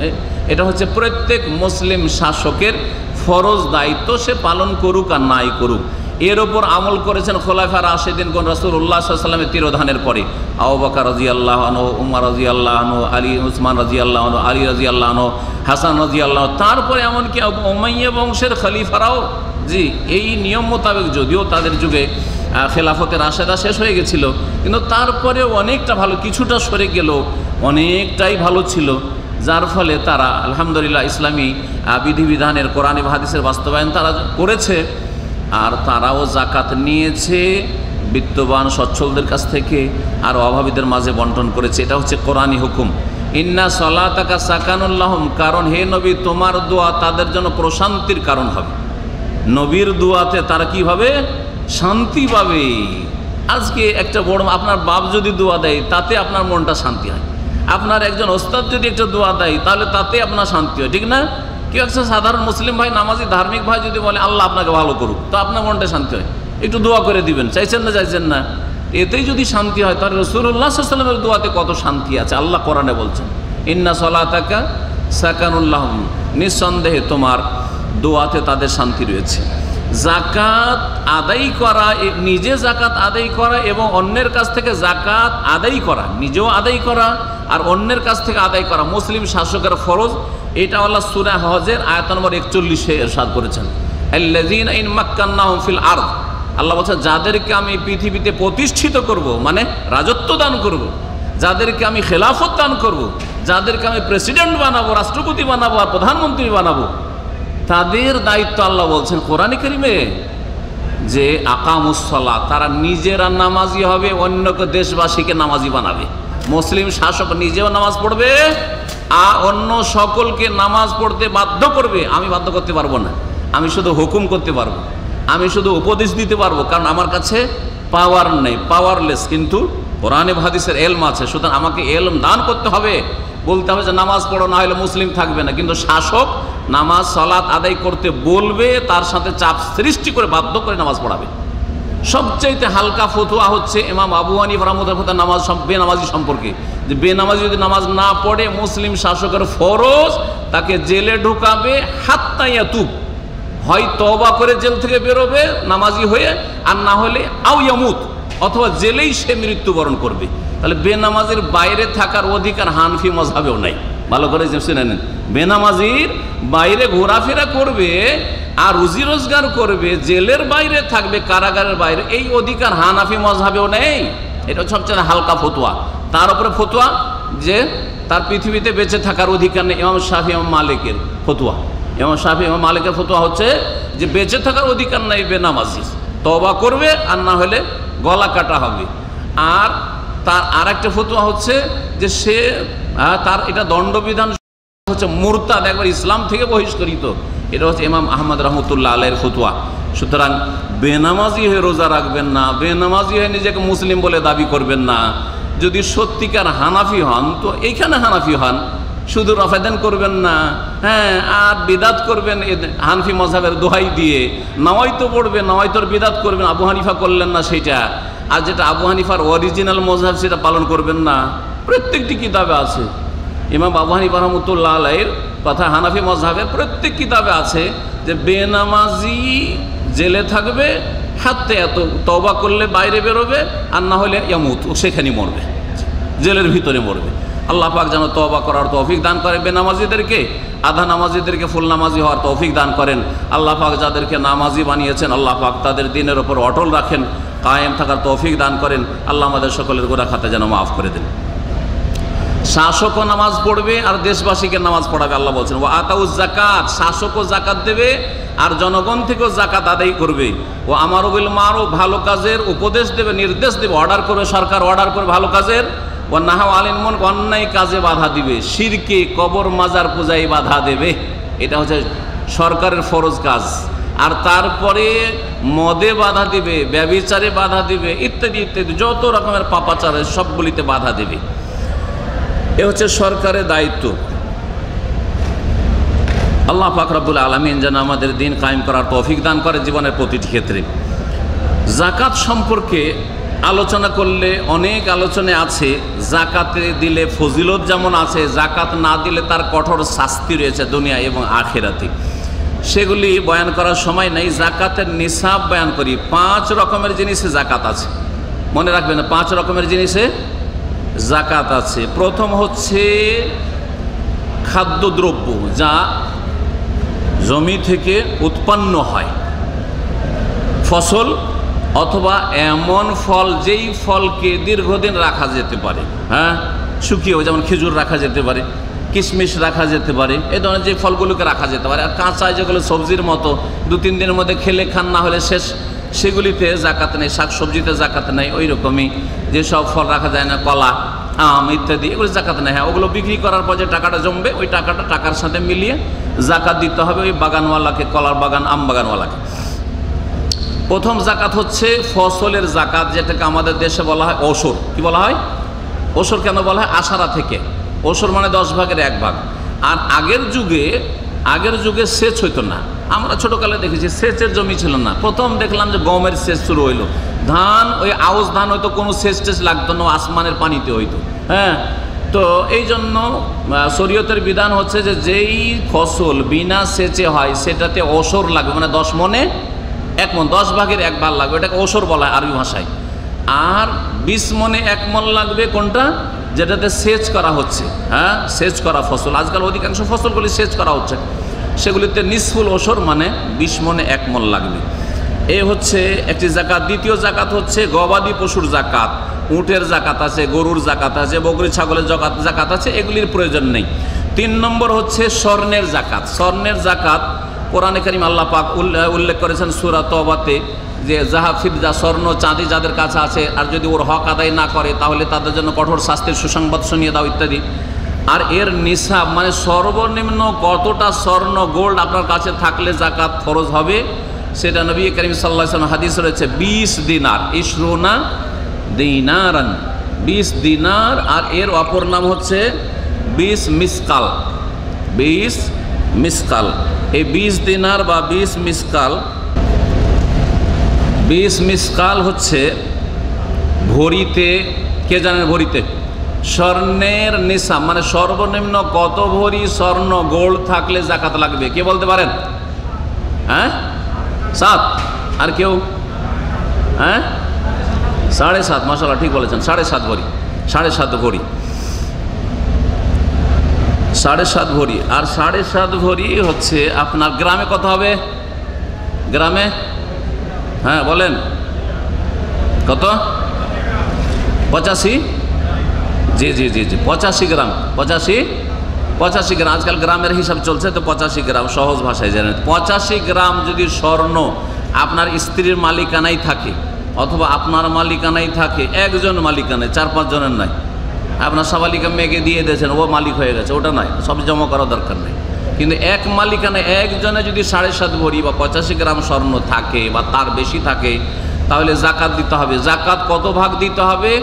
এটা হচ্ছে প্রত্যেক মুসলিম শাসকের ফরজ দায়িত্ব, সে পালন করুক আর নাই করুক। এর ওপর আমল করেছেন খোলাফা রাশেদিন কোন রাসূলুল্লাহ সাল্লাল্লাহু আলাইহি ওয়াসাল্লামের তিরোধানের পরে। আবু বকর রাদিয়াল্লাহু আনহু, উমর রাদিয়াল্লাহু আনহু, আলী, উসমান রাদিয়াল্লাহু আনহু, আলী রাদিয়াল্লাহু আনহু, হাসান রাদিয়াল্লাহু, তারপরে এমনকি উমাইয়া বংশের খলিফারাও এই নিয়ম মোতাবেক, যদিও তাদের যুগে খেলাফতের রাশেদা শেষ হয়ে গেছিল, কিন্তু তারপরে অনেকটা ভালো, কিছুটা সরে গেল, অনেকটাই ভালো ছিল, যার ফলে তারা আলহামদুলিল্লাহ ইসলামী বিধিবিধানের, কোরআন এবং হাদিসের বাস্তবায়ন তারা করেছে। আর তারাও যাকাত নিয়েছে বিত্তবান সচ্ছলদের কাছ থেকে, আর অভাবীদের মাঝে বন্টন করেছে। এটা হচ্ছে কোরআনী হুকুম। ইন্না সলাতাকা সাকানুল লাহুম, কারণ হে নবী তোমার দোয়া তাদের জন্য প্রশান্তির কারণ হবে। নবীর দোয়াতে তারা কি হবে? শান্তি পাবে। আজকে একটা বড়, আপনার বাপ যদি দোয়া দেয় তাতে আপনার মনটা শান্তি হয়, আপনার একজন ওস্তাদ যদি একটা দোয়া দেয় তাহলে তাতে আপনার শান্তি হয়, ঠিক না? কেউ একটা সাধারণ মুসলিম ভাই, নামাজি ধার্মিক ভাই যদি বলে আল্লাহ আপনাকে ভালো করুক, তো আপনার মনটা শান্তি হয়, একটু দোয়া করে দিবেন, চাইছেন না চাইছেন না, এতেই যদি শান্তি হয় তাহলে রাসূলুল্লাহ সাল্লাল্লাহু আলাইহি ওয়াসাল্লামের দোয়াতে কত শান্তি আছে। আল্লাহ কোরআনে বলছেন ইন্না সলাতাকা সাকানুল লাহুম, নিঃসন্দেহে তোমার দোয়াতে তাদের শান্তি রয়েছে। যাকাত আদায় করা, নিজে যাকাত আদায় করা এবং অন্যের কাছ থেকে যাকাত আদায় করা, নিজেও আদায় করা আর অন্যের কাছ থেকে আদায় করা মুসলিম শাসকের ফরজ। এটা আল্লাহ সূরা হজের আয়াত নম্বর 41-এ ইরশাদ করেছেন, আল্লাযীনা ইন মাক্কান্নাহুম ফিল আরদ, আল্লাহ বলছেন যাদেরকে আমি পৃথিবীতে প্রতিষ্ঠিত করব, মানে রাজত্ব দান করব, যাদেরকে আমি খেলাফত দান করব, যাদেরকে আমি প্রেসিডেন্ট বানাবো, রাষ্ট্রপতি বানাবো আর প্রধানমন্ত্রী বানাবো, তাদের দায়িত্ব আল্লাহ বলছেন কোরআনে কারিমে যে আকামুস সালাত, তারা নিজেরা নামাজি হবে, অন্যকে দেশবাসীকে নামাজি বানাবে। মুসলিম শাসক নিজেও নামাজ পড়বে আর অন্য সকলকে নামাজ পড়তে বাধ্য করবে। আমি বাধ্য করতে পারবো না, আমি শুধু হুকুম করতে পারবো, আমি শুধু উপদেশ দিতে পারবো, কারণ আমার কাছে পাওয়ার নেই, পাওয়ারলেস। কিন্তু কোরআনে হাদিসের এলম আছে, সুতরাং আমাকে এলম দান করতে হবে, বলতে হবে যে নামাজ পড়ো, না হলে মুসলিম থাকবে না। কিন্তু শাসক নামাজ সালাত আদায় করতে বলবে, তার সাথে চাপ সৃষ্টি করে বাধ্য করে নামাজ পড়াবে। সবচাইতে হালকা ফতোয়া হচ্ছে ইমাম আবু হানিফা রাহমাতুল্লাহ আলাইহি নামাজ বেনামাজি সম্পর্কে, যে বেনামাজি যদি নামাজ না পড়ে মুসলিম শাসকের ফরজ তাকে জেলে ঢুকাবে হাত্তা ইয়াতুব, হয় তওবা করে জেল থেকে বেরোবে নামাজি হয়ে, আর না হলে আও ইয়ামুত, অথবা জেলেই সে মৃত্যুবরণ করবে। তাহলে বেনামাজির বাইরে থাকার অধিকার হানফি মাযহাবেও নাই। ভালো করে শুনে নেন, বেনামাজির বাইরে ঘোরাফেরা করবে আর রুজি রোজগার করবে, জেলের বাইরে থাকবে, কারাগারের বাইরে, এই অধিকার হানাফি মাযহাবেও নেই। এটা সবচেয়ে হালকা ফতোয়া। তার উপরে ফতোয়া যে তার পৃথিবীতে বেঁচে থাকার অধিকার নেই, ইমাম শাফি ইমাম মালিকের ফতোয়া। ইমাম শাফি ইমাম মালিকের ফতোয়া হচ্ছে যে বেঁচে থাকার অধিকার নেই বেনামাজির, তওবা করবে আর না হলে গলা কাটা হবে। আর তার আরেকটা ফতোয়া হচ্ছে যে সে তার এটা দণ্ডবিধান হচ্ছে মুরতাদ, একবার ইসলাম থেকে বহিষ্কৃত। এটা হচ্ছে ইমাম আহমদ রহমতুল্লাহ আলাইহির ফতোয়া। সুতরাং বেনামাজি হয়ে রোজা রাখবেন না, বেনামাজি হয়ে নিজেকে মুসলিম বলে দাবি করবেন না। যদি সত্যিকার হানাফি হন তো এইখানে হানাফি হন, শুধু রফাদান করবেন না, হ্যাঁ, আর বিদাত করবেন হানফি মাযহাবের দোহাই দিয়ে, নাওয়াইতো পড়বেন, নাওয়াইতোর বিদাত করবেন, আবু হানিফা করলেন না সেটা, আর যেটা আবু হানিফার অরিজিনাল মাযহাব সেটা পালন করবেন না। প্রত্যেকটি কিতাবে আছে, ইমাম আবু হানিফা রাহমাতুল্লাহ আলাইহির কথা হানাফি মাযহাবের প্রত্যেক কিতাবে আছে যে বেনামাজি জেলে থাকবে, হাতে এত তওবা করলে বাইরে বেরোবে, আর না হলে ইয়ামুত, সেখানেই মরবে, জেলের ভিতরে মরবে। আল্লাহ পাক যেন তওবা করার তৌফিক দান করেন বেনামাজিদেরকে, আধা নামাজিদেরকে ফুল নামাজি হওয়ার তৌফিক দান করেন। আল্লাহ পাক যাদেরকে নামাজি বানিয়েছেন আল্লাহ পাক তাদের দিনের ওপর অটল রাখেন, কায়েম থাকার তৌফিক দান করেন। আল্লাহ আমাদের সকলের গুনাহ খাতা যেন মাফ করে দেন। শাসকও নামাজ পড়বে আর দেশবাসীকে নামাজ পড়াবে। আল্লাহ বলছেন ওয়া আতাউজ যাকাত, শাসকও যাকাত দেবে আর জনগণ থেকেও যাকাত আদায় করবে। ও আমারু বিল মারুফ, ভালো কাজের উপদেশ দেবে, নির্দেশ দেবে, অর্ডার করবে, সরকার অর্ডার করবে ভালো কাজের, ওয়া নাহা আনিল মুনকার, অন্যায় কাজে বাধা দিবে, শিরকে কবর মাজার পূজায় বাধা দেবে, এটা হচ্ছে সরকারের ফরজ কাজ। আর তারপরে মদে বাধা দিবে, ব্যভিচারে বাধা দিবে, ইত্যাদি ইত্যাদি যত রকমের পাপাচারে সবগুলিতে বাধা দেবে। এ হচ্ছে সরকারের দায়িত্ব। আল্লাহ পাক রব্বুল আলামিন যেন আমাদের দিন কায়েম করার তৌফিক দান করে জীবনের প্রতিটি ক্ষেত্রে। যাকাত সম্পর্কে আলোচনা করলে অনেক আলোচনা আছে। যাকাতে দিলে ফজিলত যেমন আছে, যাকাত না দিলে তার কঠোর শাস্তি রয়েছে দুনিয়া এবং আখিরাতে। সেগুলি বয়ান করার সময় নেই। যাকাতের নিসাব বয়ান করি। 5 রকমের জিনিসে যাকাত আছে, মনে রাখবেন, 5 রকমের জিনিসে যাকাত আছে। প্রথম হচ্ছে খাদ্যদ্রব্য, যা জমি থেকে উৎপন্ন হয়, ফসল অথবা এমন ফল যেই ফলকে দীর্ঘদিন রাখা যেতে পারে, হ্যাঁ, শুকিয়েও, যেমন খেজুর রাখা যেতে পারে, কিশমিশ রাখা যেতে পারে, এই ধরনের যে ফলগুলোকে রাখা যেতে পারে। আর কাঁচা যেগুলো সবজির মতো 2-3 দিনের মধ্যে খেলে খান, না হলে শেষ, সেগুলিতে যাকাত নেই। শাক সবজিতে যাকাত নেই। ওই রকমই যেসব ফল রাখা যায় না, কলা, আম ইত্যাদি, এগুলো যাকাত নেই। হ্যাঁ, ওগুলো বিক্রি করার পর যে টাকাটা জমবে, ওই টাকাটা টাকার সাথে মিলিয়ে যাকাত দিতে হবে ওই বাগানওয়ালাকে, কলার বাগান, আম বাগানওয়ালাকে। প্রথম যাকাত হচ্ছে ফসলের যাকাত, যেটাকে আমাদের দেশে বলা হয় ওসর। কি বলা হয়? ওসর কেন বলা হয়? আশারা থেকে। ওসর মানে 10 ভাগের 1 ভাগ। আর আগের যুগে সেচ হইতো না। আমরা ছোটোকালে দেখেছি সেচের জমি ছিল না। প্রথম দেখলাম যে গমের সেচ শুরু হইলো। ধান, ওই আউশ ধান হয়তো কোনো সেচ টেচ লাগতো না, আসমানের পানিতে হইতো। হ্যাঁ, তো এই জন্য শরীয়তের বিধান হচ্ছে যে যেই ফসল বিনা সেচে হয় সেটাতে ওসর লাগবে, মানে 10 মণে 1 মণ, 10 ভাগের 1 ভাগ লাগবে, এটাকে ওসর বলা হয় আরবি ভাষায়। আর 20 মণে 1 মণ লাগবে কোনটা? যেটাতে সেচ করা হচ্ছে, হ্যাঁ, সেচ করা ফসল। আজকাল অধিকাংশ ফসলগুলি সেচ করা হচ্ছে, সেগুলিতে নিসফুল ওসর মানে 20 মণে 1 মণ লাগবে। এই হচ্ছে একটি জাকাত। দ্বিতীয় জাকাত হচ্ছে গবাদি পশুর জাকাত। উটের জাকাত আছে, গরুর জাকাত আছে, বকরি ছাগলের জাকাত আছে, এগুলির প্রয়োজন নেই। 3 নম্বর হচ্ছে স্বর্ণের জাকাত। স্বর্ণের জাকাত কোরআনে কারীম আল্লাহ পাক উল্লেখ করেছেন সূরা তওবাতে, যে যাহাব ফিদা, স্বর্ণ চাঁদি যাদের কাছে আছে, আর যদি ওর হক আদায় না করে তাহলে তাদের জন্য কঠোর শাস্তির সুসংবাদ শুনিয়ে দাও ইত্যাদি। আর এর নিসাব মানে সর্বনিম্ন কতটা স্বর্ণ গোল্ড আপনার কাছে থাকলে জাকাত ফরজ হবে, সেটা নবী করিম সাল্লাল্লাহু আলাইহি ওয়াসাল্লাম হাদিস রয়েছে 20 দিনার, ইশরুনা দিনারান, 20 দিনার। আর এর অপর নাম হচ্ছে 20 মিসকাল। 20 মিসকাল, এই 20 দিনার বা 20 মিসকাল, 20 মিসকাল হচ্ছে ভরিতে, কে জানেন ভরিতে? স্বর্ণের নিসাব মানে সর্বনিম্ন কত ভরি স্বর্ণ গোল্ড থাকলে জাকাত লাগবে, কে বলতে পারেন? হ্যাঁ, 7। আর কেউ? হ্যাঁ, 7.5। মাশাআল্লাহ, ঠিক বলেছেন, 7.5 ভরি। 7.5 ভরি, 7.5 ভরি। আর 7.5 ভরি হচ্ছে আপনার গ্রামে কত হবে? গ্রামে, হ্যাঁ বলেন, কত? 85? জি জি জি জি, 85 গ্রাম। 85 গ্রাম। আজকাল গ্রামের হিসাব চলছে, তো 85 গ্রাম সহজ ভাষায় জানেন। 85 গ্রাম যদি স্বর্ণ আপনার স্ত্রীর মালিকানায় থাকে, অথবা আপনার মালিকানায় থাকে, একজন মালিকানায়, 4-5 জনের নাই, আপনার সাবালিকা মেয়েকে দিয়ে দিয়েছেন, ও মালিক হয়ে গেছে, ওটা নয়, সব জমা করার দরকার নেই। কিন্তু এক মালিকানায় একজনে যদি 7.5 ভরি বা 85 গ্রাম স্বর্ণ থাকে বা তার বেশি থাকে, তাহলে জাকাত দিতে হবে। জাকাত কত ভাগ দিতে হবে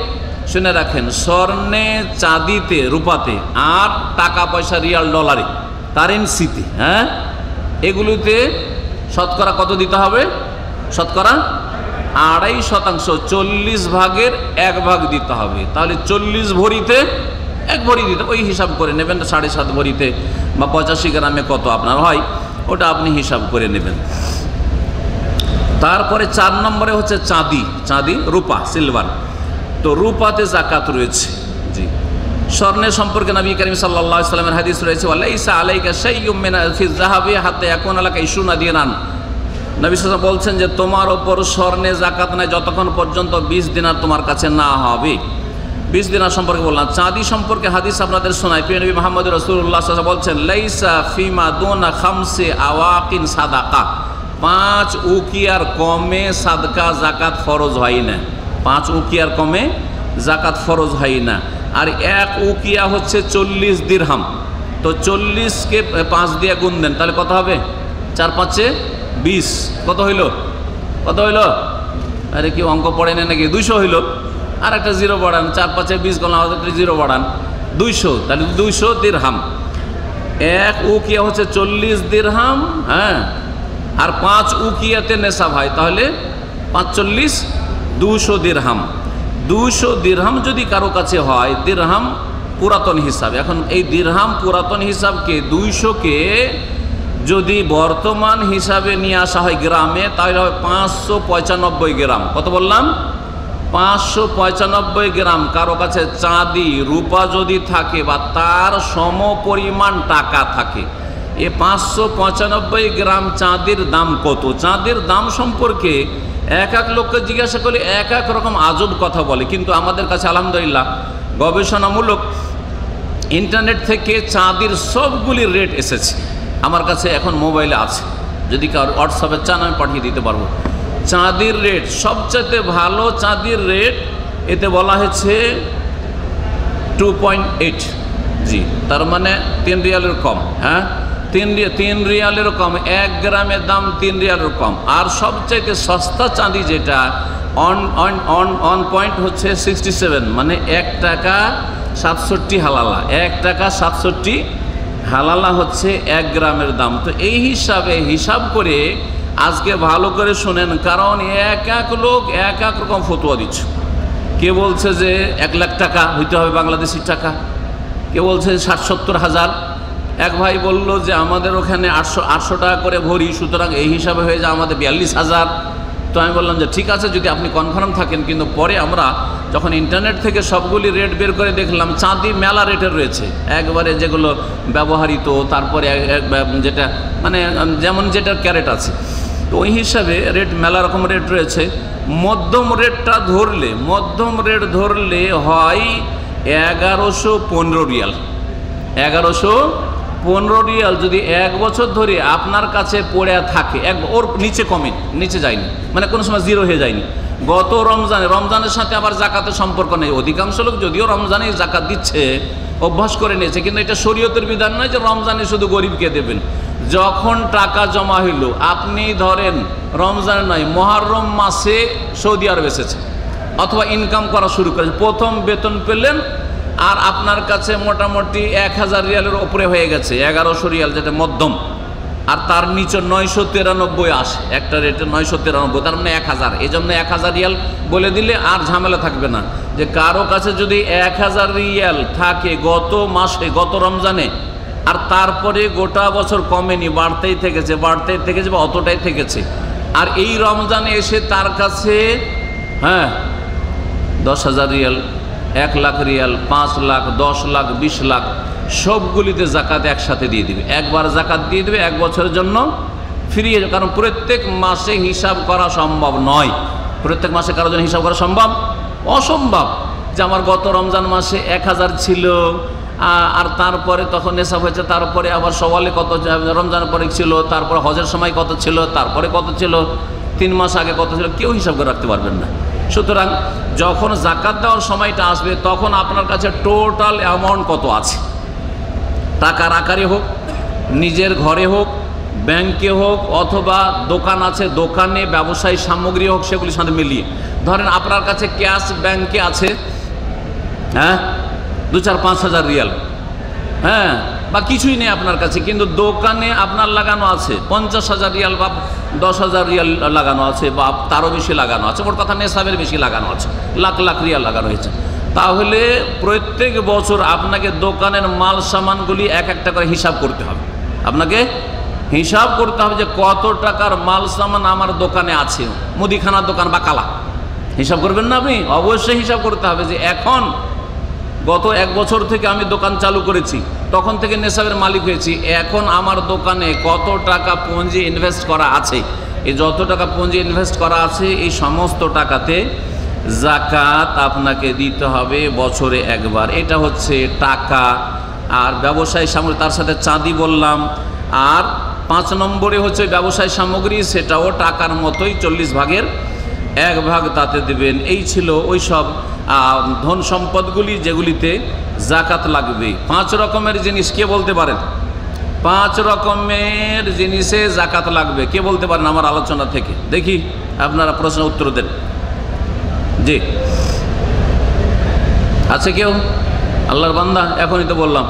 শুনে রাখেন। স্বর্ণে, চাঁদিতে, রূপাতে, আর টাকা পয়সা, রিয়াল, ডলারে, কারেন্সিতে, হ্যাঁ, এগুলোতে শতকরা কত দিতে হবে? শতকরা 2.5%, 40 ভাগের 1 ভাগ দিতে হবে। তাহলে 40 ভরিতে 1 ভরি দিতে, ওই হিসাব করে নেবেন। 7.5 ভরিতে বা 85 গ্রামে কত আপনার হয়, ওটা আপনি হিসাব করে নেবেন। তারপরে 4 নম্বরে হচ্ছে চাঁদি। চাঁদি, রূপা, সিলভার। তো রূপাতে জাকাত রয়েছে। জি, স্বর্ণের সম্পর্কে নবী করিম সাল্লাল্লাহু আলাইহি ওয়াসাল্লামের হাদিস রয়েছে, ওয়ালাইসা আলাইকা শাইয়ুম মিন ফিয-যাহাবি হাত্তা ইয়াকুনা লাকা 20 দিনার। নবী সাল্লাল্লাহু আলাইহি ওয়াসাল্লাম বলছেন যে তোমার ওপর স্বর্ণে জাকাত নাই যতক্ষণ পর্যন্ত 20 দিনার তোমার কাছে না হবে। 20 দিনার সম্পর্কে বললাম। চাঁদি সম্পর্কে হাদিস আপনাদের শোনাই। প্রিয় নবী মুহাম্মদ রাসূলুল্লাহ সাল্লাল্লাহু আলাইহি ওয়াসাল্লাম বলছেন, লাইসা ফিমা দুনা 5 আওয়াকিন সাদাকা। 5 উকিয়ার কমে সাদকা জাকাত ফরজ হয় না। 5 উকিয়ার কমে জাকাত ফরজ হয় না। আর 1 উকিয়া হচ্ছে 40 দিরহাম। তো 40কে 5 দিয়ে গুণ দেন, তাহলে কত হবে? 4 5 20। কত হইল? কত হইল? আরে কি অঙ্ক পড়ে না নাকি? 200 হইল। আর একটা 0 বাড়ান, 4 5 20 করলাম, আর একটা 0 বাড়ান, 200। তাহলে 200 দিরহাম। 1 উকিয়া হচ্ছে 40 দিরহাম, হ্যাঁ। আর 5 উকিয়াতে নেশাব হয়, তাহলে 5 40 200 দিরহাম। 200 দিরহাম যদি কারো কাছে হয়, দিরহাম পুরাতন হিসাব। এখন এই দিরহাম পুরাতন হিসাবকে 200কে যদি বর্তমান হিসাবে নিয়ে আসা হয় গ্রামে, তাহলে হয় 595 গ্রাম। কত বললাম? 595 গ্রাম। কারো কাছে চাঁদি রূপা যদি থাকে বা তার সম পরিমাণ টাকা থাকে, এ 595 গ্রাম চাঁদির দাম কত? চাঁদের দাম সম্পর্কে এক এক লোককে জিজ্ঞাসা করলে এক এক রকম আজব কথা বলে, কিন্তু আমাদের কাছে আলহামদুলিল্লাহ গবেষণামূলক ইন্টারনেট থেকে চাঁদির সবগুলি রেট এসেছে। আমার কাছে এখন মোবাইলে আছে, যদি কারো হোয়াটসঅ্যাপে চান আমি পাঠিয়ে দিতে পারবো। চাঁদির রেট সবচেয়ে ভালো চাঁদির রেট এতে বলা হয়েছে 2.8, জি, তার মানে 3 রিয়ালের কম। হ্যাঁ, 3 রিয়ালের কম, 1 গ্রামের দাম 3 রিয়ালের কম। আর সবচাইতে সস্তা চাঁদি যেটা অন পয়েন্ট হচ্ছে 67, মানে 1 টাকা 67 হালালা। 1 টাকা 67 হালালা হচ্ছে 1 গ্রামের দাম। তো এই হিসাব করে আজকে ভালো করে শোনেন, কারণ এক এক লোক এক এক রকম ফতোয়া দিচ্ছে। কে বলছে যে 1 লাখ টাকা হইতে হবে বাংলাদেশি টাকা, কে বলছে 60-70 হাজার। এক ভাই বলল যে আমাদের ওখানে 800 টাকা করে ভরি, সুতরাং এই হিসাবে হয়ে যায় আমাদের 42,000। তো আমি বললাম যে ঠিক আছে যদি আপনি কনফার্ম থাকেন, কিন্তু পরে আমরা যখন ইন্টারনেট থেকে সবগুলি রেট বের করে দেখলাম চাঁদি মেলা রেটের রয়েছে, একবারে যেগুলো ব্যবহৃত, তারপরে যেটা মানে যেমন যেটার ক্যারেট আছে, তো ওই হিসাবে রেট মেলা রকম রেট রয়েছে। মধ্যম রেট ধরলে হয় 1115 রিয়াল। 1115 রিয়াল যদি 1 বছর ধরে আপনার কাছে পড়ে থাকে, ওর নিচে নিচে যায়নি, মানে কোনো সময় 0 হয়ে যায়নি। গত রমজানের সাথে আবার জাকাতের সম্পর্ক নেই। অধিকাংশ লোক যদিও রমজানে জাকাত দিচ্ছে, অভ্যাস করে নিয়েছে, কিন্তু এটা শরীয়তের বিধান নয় যে রমজানে শুধু গরিবকে দেবেন। যখন টাকা জমা হইল, আপনি ধরেন রমজানে নয় মুহররম মাসে সৌদি আরব এসেছে অথবা ইনকাম করা শুরু করেছে, প্রথম বেতন পেলেন, আর আপনার কাছে মোটামুটি 1000 রিয়ালের ওপরে হয়ে গেছে, 1100 রিয়াল যেটা মধ্যম, আর তার নিচে 993 আসে, একটা রেটে 993, তার মানে 1000। এই জন্য 1000 রিয়াল বলে দিলে আর ঝামেলা থাকবে না। যে কারো কাছে যদি 1000 রিয়াল থাকে গত মাসে, গত রমজানে, আর তারপরে গোটা বছর কমেনি, বাড়তেই থেকেছে বা অতটাই থেকেছে, আর এই রমজানে এসে তার কাছে 10,000 রিয়াল, 1 লাখ রিয়াল, 5 লাখ, 10 লাখ, 20 লাখ, সবগুলিতে জাকাত একসাথে দিয়ে দিবে। একবার জাকাত দিয়ে দেবে, 1 বছরের জন্য ফিরিয়ে যাবে। কারণ প্রত্যেক মাসে হিসাব করা সম্ভব নয়। প্রত্যেক মাসে কারোর জন্য হিসাব করা অসম্ভব। যে আমার গত রমজান মাসে 1000 ছিল, আর তারপরে তখন নেশাব হয়েছে, তারপরে আবার সওয়ালে কত, রমজানের পরে ছিল, তারপরে হজের সময় কত ছিল, তারপরে কত ছিল, 3 মাস আগে কত ছিল, কেউ হিসাব করে রাখতে পারবেন না। সুতরাং যখন জাকাত দেওয়ার সময়টা আসবে, তখন আপনার কাছে টোটাল অ্যামাউন্ট কত আছে, টাকার আকারে হোক, নিজের ঘরে হোক, ব্যাংকে হোক, অথবা দোকান আছে, দোকানে ব্যবসায়ী সামগ্রী হোক, সেগুলির সাথে মিলিয়ে ধরেন আপনার কাছে ক্যাশ ব্যাংকে আছে 2-4-5 হাজার রিয়াল, বা কিছুই নেই আপনার কাছে, কিন্তু দোকানে আপনার লাগানো আছে 50,000 রিয়াল বা 10,000 রিয়াল লাগানো আছে, বা তারও বেশি লাগানো আছে, মোট কথা নেশাবের বেশি লাগানো আছে, লাখ লাখ রিয়াল লাগানো হয়েছে। তাহলে প্রত্যেক বছর আপনাকে দোকানের মাল সামানগুলি এক একটা করে হিসাব করতে হবে। আপনাকে হিসাব করতে হবে যে কত টাকার মাল সামান আমার দোকানে আছে, মুদিখানার দোকান বা কালা, হিসাব করবেন না আপনি? অবশ্যই হিসাব করতে হবে যে এখন গত 1 বছর থেকে আমি দোকান চালু করেছি, তখন থেকে নেশাবের মালিক হয়েছি, এখন আমার দোকানে কত টাকা পুঁজি ইনভেস্ট করা আছে। এই যত টাকা পুঁজি ইনভেস্ট করা আছে, এই সমস্ত টাকাতে জাকাত আপনাকে দিতে হবে বছরে একবার। এটা হচ্ছে টাকা। আর ব্যবসায়ী সামগ্রী, তার সাথে চাঁদি বললাম। আর 5 নম্বরে হচ্ছে ব্যবসায়ী সামগ্রী, সেটাও টাকার মতোই 40 ভাগের 1 ভাগ তাতে দেবেন। এই ছিল ওই সব ধন সম্পদগুলি যেগুলিতে জাকাত লাগবে। 5 রকমের জিনিস কে বলতে পারেন? 5 রকমের জিনিসে জাকাত লাগবে, কে বলতে পারেন আমার আলোচনা থেকে? দেখি আপনারা প্রশ্ন উত্তর দেন। জি, আছে কেউ? আল্লাহর বান্দা, এখনই তো বললাম।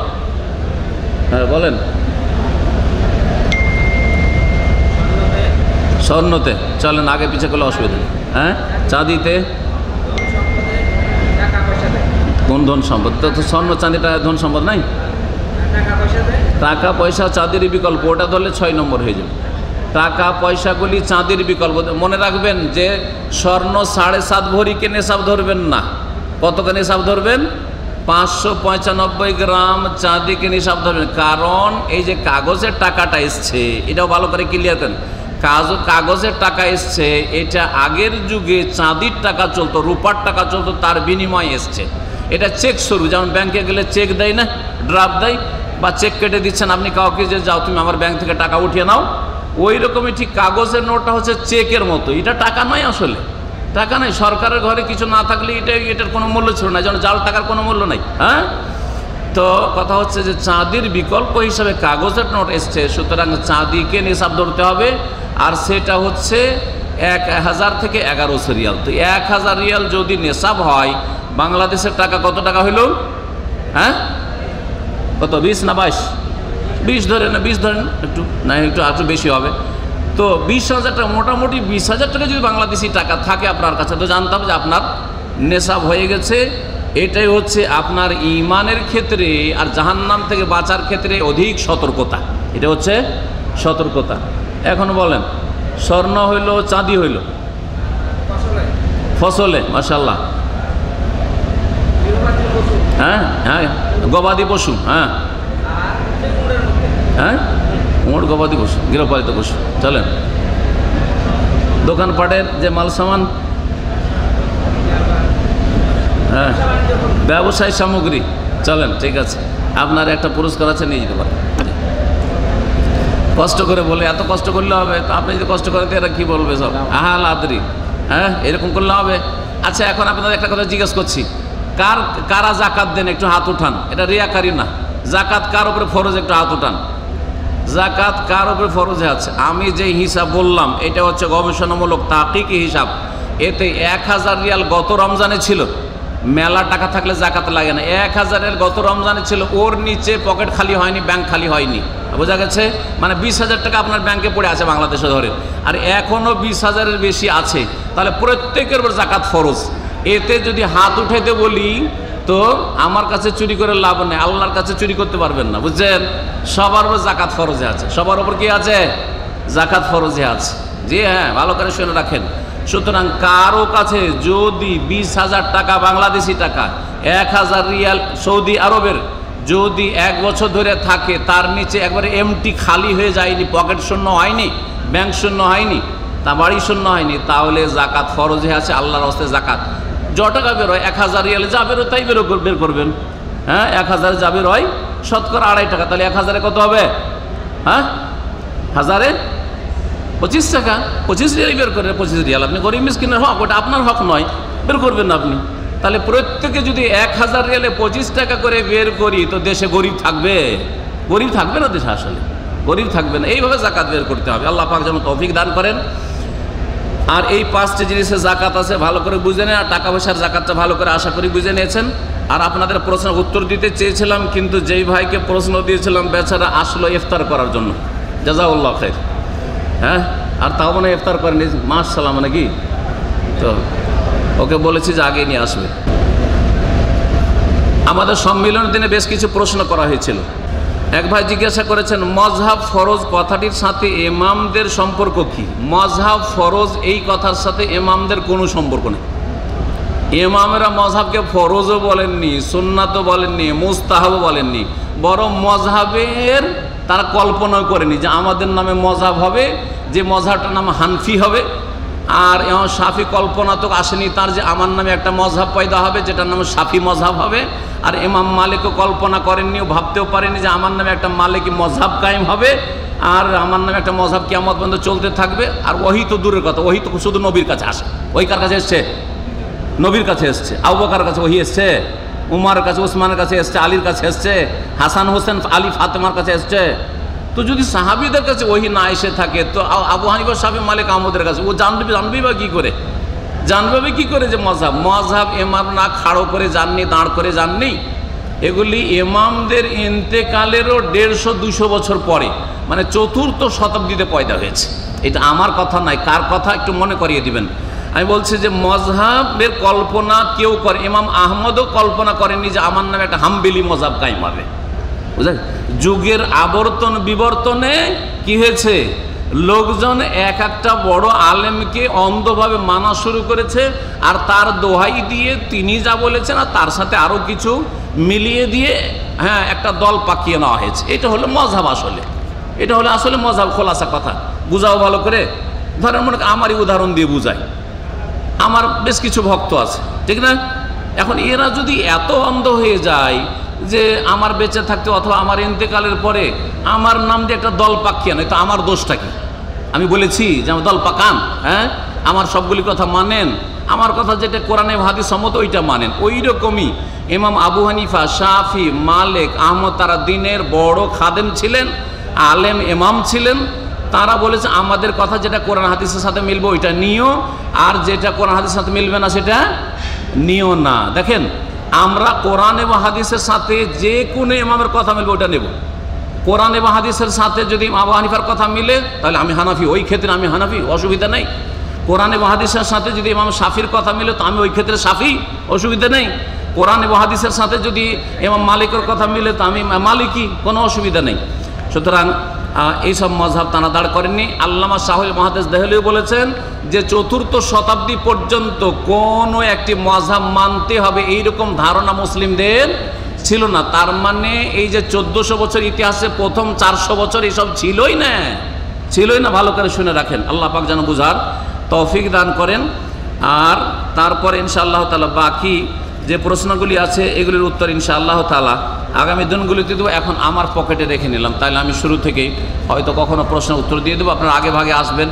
হ্যাঁ বলেন। স্বর্ণতে, চলেন আগে পিছে করলে অসুবিধা। হ্যাঁ, চাঁদিতে, কোন ধন সম্পদ? তো স্বর্ণ চাঁদিটা ধন সম্পদ নাই। টাকা পয়সা চাঁদির বিকল্প, ওটা ধরলে 6 নম্বর হয়ে যাবে। টাকা পয়সাগুলি চাঁদির বিকল্প। মনে রাখবেন যে স্বর্ণ 7.5 ভরিকে নেশাব ধরবেন না। কতকে নেশাব ধরবেন? 595 গ্রাম চাঁদিকে নেশাব ধরবেন। কারণ এই যে কাগজের টাকাটা এসছে, এটাও ভালো করে ক্লিয়ার করেন। কাগজের টাকা এসছে, এটা আগের যুগে চাঁদির টাকা চলতো, রূপার টাকা চলতো, তার বিনিময়ে এসছে। এটা চেক স্বরূপ, যেমন ব্যাংকে গেলে চেক দেয় না, ড্রাফট দেয়, বা চেক কেটে দিচ্ছেন আপনি কাউকে যে যাও তুমি আমার ব্যাংক থেকে টাকা উঠিয়ে নাও, ওই রকমই ঠিক কাগজের নোটটা হচ্ছে চেকের মতো। এটা টাকা নয়, আসলে টাকা নয়। সরকারের ঘরে কিছু না থাকলে এটার কোনো মূল্য ছিল না, যেমন জাল টাকার কোনো মূল্য নাই। হ্যাঁ, তো কথা হচ্ছে যে চাঁদির বিকল্প হিসাবে কাগজের নোট এসছে, সুতরাং চাঁদিকে নিসাব ধরতে হবে। আর সেটা হচ্ছে 1000 থেকে 1100 রিয়াল। তো 1000 রিয়াল যদি নেশাব হয়, বাংলাদেশের টাকা কত টাকা হইল? হ্যাঁ, কত? 20 না 22? 20 ধরেন না, 20 ধরেন, একটু না একটু বেশি হবে। তো 20,000 টাকা, মোটামুটি 20,000 টাকা যদি বাংলাদেশি টাকা থাকে আপনার কাছে, তো জানতাম যে আপনার নেশাব হয়ে গেছে। এটাই হচ্ছে আপনার ঈমানের ক্ষেত্রে আর জাহান্নাম থেকে বাঁচার ক্ষেত্রে অধিক সতর্কতা। এটা হচ্ছে সতর্কতা। এখন বলেন, স্বর্ণ হইল, চাঁদি হইল, ফসলে মাশাআল্লাহ, হ্যাঁ হ্যাঁ, গবাদি পশু, হ্যাঁ হ্যাঁ, উট গবাদি পশু, গৃহপালিত পশু। চলেন, দোকানপাটের যে মাল সামান, হ্যাঁ, ব্যবসায় সামগ্রী। চলেন, ঠিক আছে, আপনার একটা পুরস্কার আছে, নিয়ে যেতে পারেন। কষ্ট করে বলে, এত কষ্ট করলে হবে? তো আপনি যদি কষ্ট করেন তো এরা কী বলবে সব? আহাল আদরি, হ্যাঁ, এরকম করলে হবে? আচ্ছা, এখন আপনাদের একটা কথা জিজ্ঞেস করছি, কারা জাকাত দেন? একটু হাত উঠান। এটা রিয়াকারি না। জাকাত কার উপরে ফরজ? একটু হাত উঠান। জাকাত কার উপরে ফরজে আছে? আমি যে হিসাব বললাম, এটা হচ্ছে গবেষণামূলক তাহকিকি হিসাব। এতে 1000 রিয়াল গত রমজানে ছিল। মেলা টাকা থাকলে জাকাত লাগে না। 1000 রিয়াল গত রমজানে ছিল, ওর নিচে পকেট খালি হয়নি, ব্যাংক খালি হয়নি। বোঝা গেছে? মানে 20,000 টাকা আপনার ব্যাংকে পড়ে আছে বাংলাদেশে ধরে, আর এখনও 20,000-এর বেশি আছে, তাহলে প্রত্যেকের উপর জাকাত ফরজ। এতে যদি হাত উঠাইতে বলি, তো আমার কাছে চুরি করে লাভ নেই, আল্লাহর কাছে চুরি করতে পারবেন না, বুঝছেন? সবার উপর জাকাত ফরজে আছে। সবার উপর কি আছে? জাকাত ফরজে আছে। জি হ্যাঁ, ভালো করে শুনে রাখেন। সুতরাং কারো কাছে যদি 20,000 টাকা বাংলাদেশি টাকা, 1000 রিয়াল সৌদি আরবের যদি 1 বছর ধরে থাকে, তার নিচে একবারে এমটি খালি হয়ে যায়নি, পকেট শূন্য হয়নি, ব্যাংক শূন্য হয়নি, তা বাড়ি শূন্য হয়নি, তাহলে জাকাত ফরজে আছে। আল্লাহর হস্তে জাকাত য টাকা বেরোয়, 1000 রিয়ালে যা বেরোয় তাই বের করবেন। হ্যাঁ, 1000 যা বেরোয় শতকরা 2.5 টাকা, তাহলে 1000-এ কত হবে? হ্যাঁ, 1000-এ 25 টাকা, 25 রিয়াল বের করে, 25 রিয়াল আপনি গরিব মিসকিনের হক, ওটা আপনার হক নয়, বের করবেন না আপনি। তাহলে প্রত্যেকে যদি 1000 রিয়ালে 25 টাকা করে বের করি, তো দেশে গরিব থাকবে? গরিব থাকবে না দেশে, আসলে গরিব থাকবে না। এইভাবে জাকাত বের করতে হবে। আল্লাহ পাক যেন তৌফিক দান করেন। আর এই 5টি জিনিসের জাকাত আছে, ভালো করে বুঝে নেন। আর টাকা পয়সার জাকাতটা ভালো করে আশা করি বুঝে নিয়েছেন। আর আপনাদের প্রশ্নের উত্তর দিতে চেয়েছিলাম, কিন্তু যেই ভাইকে প্রশ্ন দিয়েছিলাম বেচারা আসলো ইফতার করার জন্য, জাযাকাল্লাহু খাইর। হ্যাঁ, আর তাও মানে ইফতার করেনি, মাশাআল্লাহ, মানে কি, তো ওকে বলেছি যে আগে নিয়ে আসবে। আমাদের সম্মিলনের দিনে বেশ কিছু প্রশ্ন করা হয়েছিল। এক ভাই জিজ্ঞাসা করেছেন, মজহাব ফরজ কথাটির সাথে ইমামদের সম্পর্ক কি? মজহাব ফরজ এই কথার সাথে ইমামদের কোনো সম্পর্ক নেই। ইমামেরা মজহাবকে ফরজও বলেননি, সুন্নাতও বলেননি, মুস্তাহাবও বলেননি, বরং মজহাবের তারা কল্পনাও করেনি যে আমাদের নামে মজহাব হবে, যে মজহাবটার নাম হানফি হবে। আর ইমাম শাফি কল্পনা তো আসেনি তার যে আমার নামে একটা মজহাব পয়দা হবে যেটার নাম শাফি মজহাব হবে। আর ইমাম মালিকও কল্পনা করেননি, ভাবতেও পারেনি যে আমার নামে একটা মালিকি মজহাব কায়েম হবে, আর আমার নামে একটা মজহাব কিয়ামত পর্যন্ত চলতে থাকবে। আর ওহি তো দূরের কথা, ওহি তো শুধু নবীর কাছে আসে। ওই কার কাছে এসছে? নবীর কাছে এসছে, আবু বকরের কাছে ওহী এসছে, উমারের কাছে, উসমানের কাছে এসছে, আলীর কাছে এসছে, হাসান হোসেন আলী ফাতেমার কাছে এসছে। তো যদি সাহাবীদের কাছে ওহী না এসে থাকে তো আবু হানিফা, শাফি, মালিক, আহমদের কাছে ও জানবেই বা কী করে? জানবে কি করে যে মযহাব ইমাম না খাড়ো করে যাননি, দাঁড় করে যাননি। এগুলি ইমামদের ইন্তেকালেরও 150-200 বছর পরে, মানে 4র্থ শতাব্দীতে পয়দা হয়েছে। এটা আমার কথা নয়, কার কথা একটু মনে করিয়ে দিবেন। আমি বলছি যে মযহাবের কল্পনা কেউ করে, ইমাম আহমদও কল্পনা করেননি যে আমার নামে একটা হাম্বলি মযহাব কায়েম হবে। বুঝলেন, যুগের আবর্তন বিবর্তনে কি হয়েছে, লোকজন এক একটা বড় আলেমকে অন্ধভাবে মানা শুরু করেছে, আর তার দোহাই দিয়ে তিনি যা বলেছেন আর তার সাথে আরও কিছু মিলিয়ে দিয়ে একটা দল পাকিয়ে নেওয়া হয়েছে। এটা হলো মযহাব। আসলে এটা হলো আসলে মযহাব। খোলাসা কথা বুঝাও ভালো করে। ধরেন মনে আমারই উদাহরণ দিয়ে বুঝাই। আমার বেশ কিছু ভক্ত আছে, ঠিক না? এখন এরা যদি এত অন্ধ হয়ে যায় যে আমার বেঁচে থাকতে অথবা আমার ইন্তেকালের পরে আমার নাম দিয়ে একটা দল পাকিয়ে নেয়, তো আমার দোষটা কি? আমি বলেছি যে আমার দল পাকান, আমার সবগুলি কথা মানেন, আমার কথা যেটা কোরআনে হাদিস সম্মত ওইটা মানেন। ওই রকমই ইমাম আবু হানিফা, শাফি, মালিক, আহমদ তারা দিনের বড় খাদেম ছিলেন, আলেম ইমাম ছিলেন। তারা বলেছে আমাদের কথা যেটা কোরআন হাদিসের সাথে মিলবে ওইটা নিও, আর যেটা কোরআন হাদিসের সাথে মিলবে না সেটা নিও না। দেখেন, আমরা কোরআন এবং হাদিসের সাথে যে কোনো ইমামের কথা মিলবে ওটা নেব। কোরআন এবং হাদিসের সাথে যদি আবু হানিফার কথা মিলে তাহলে আমি হানাফি, ওই ক্ষেত্রে আমি হানাফি, অসুবিধা নেই। কোরআন এবং হাদিসের সাথে যদি ইমাম শাফির কথা মিলে তো আমি ওই ক্ষেত্রে শাফি, অসুবিধা নেই। কোরআন এবং হাদিসের সাথে যদি ইমাম মালিকের কথা মিলে তো আমি মালিকি, কোনো অসুবিধা নেই। সুতরাং এইসব মযহাব তারা দাঁড় করেননি। আল্লামা শাহুল মুহাদ্দিস দেহলভী বলেছেন যে 4র্থ শতাব্দী পর্যন্ত কোনো একটি মযহাব মানতে হবে এইরকম ধারণা মুসলিমদের ছিল না। তার মানে এই যে 1400 বছর ইতিহাসে প্রথম 400 বছর এইসব ছিলই না। ভালো করে শুনে রাখেন, আল্লাহ পাক যেন বুঝার তৌফিক দান করেন। আর তারপরে ইনশাআল্লাহ তাআলা বাকি যে প্রশ্নগুলি আছে এগুলির উত্তর ইনশাআল্লাহ তাআলা আগামী দিনগুলিতে দেবো। এখন আমার পকেটে রেখে নিলাম, তাহলে আমি শুরু থেকেই হয়তো কখনো প্রশ্নের উত্তর দিয়ে দেবো, আপনারা আগে ভাগে আসবেন।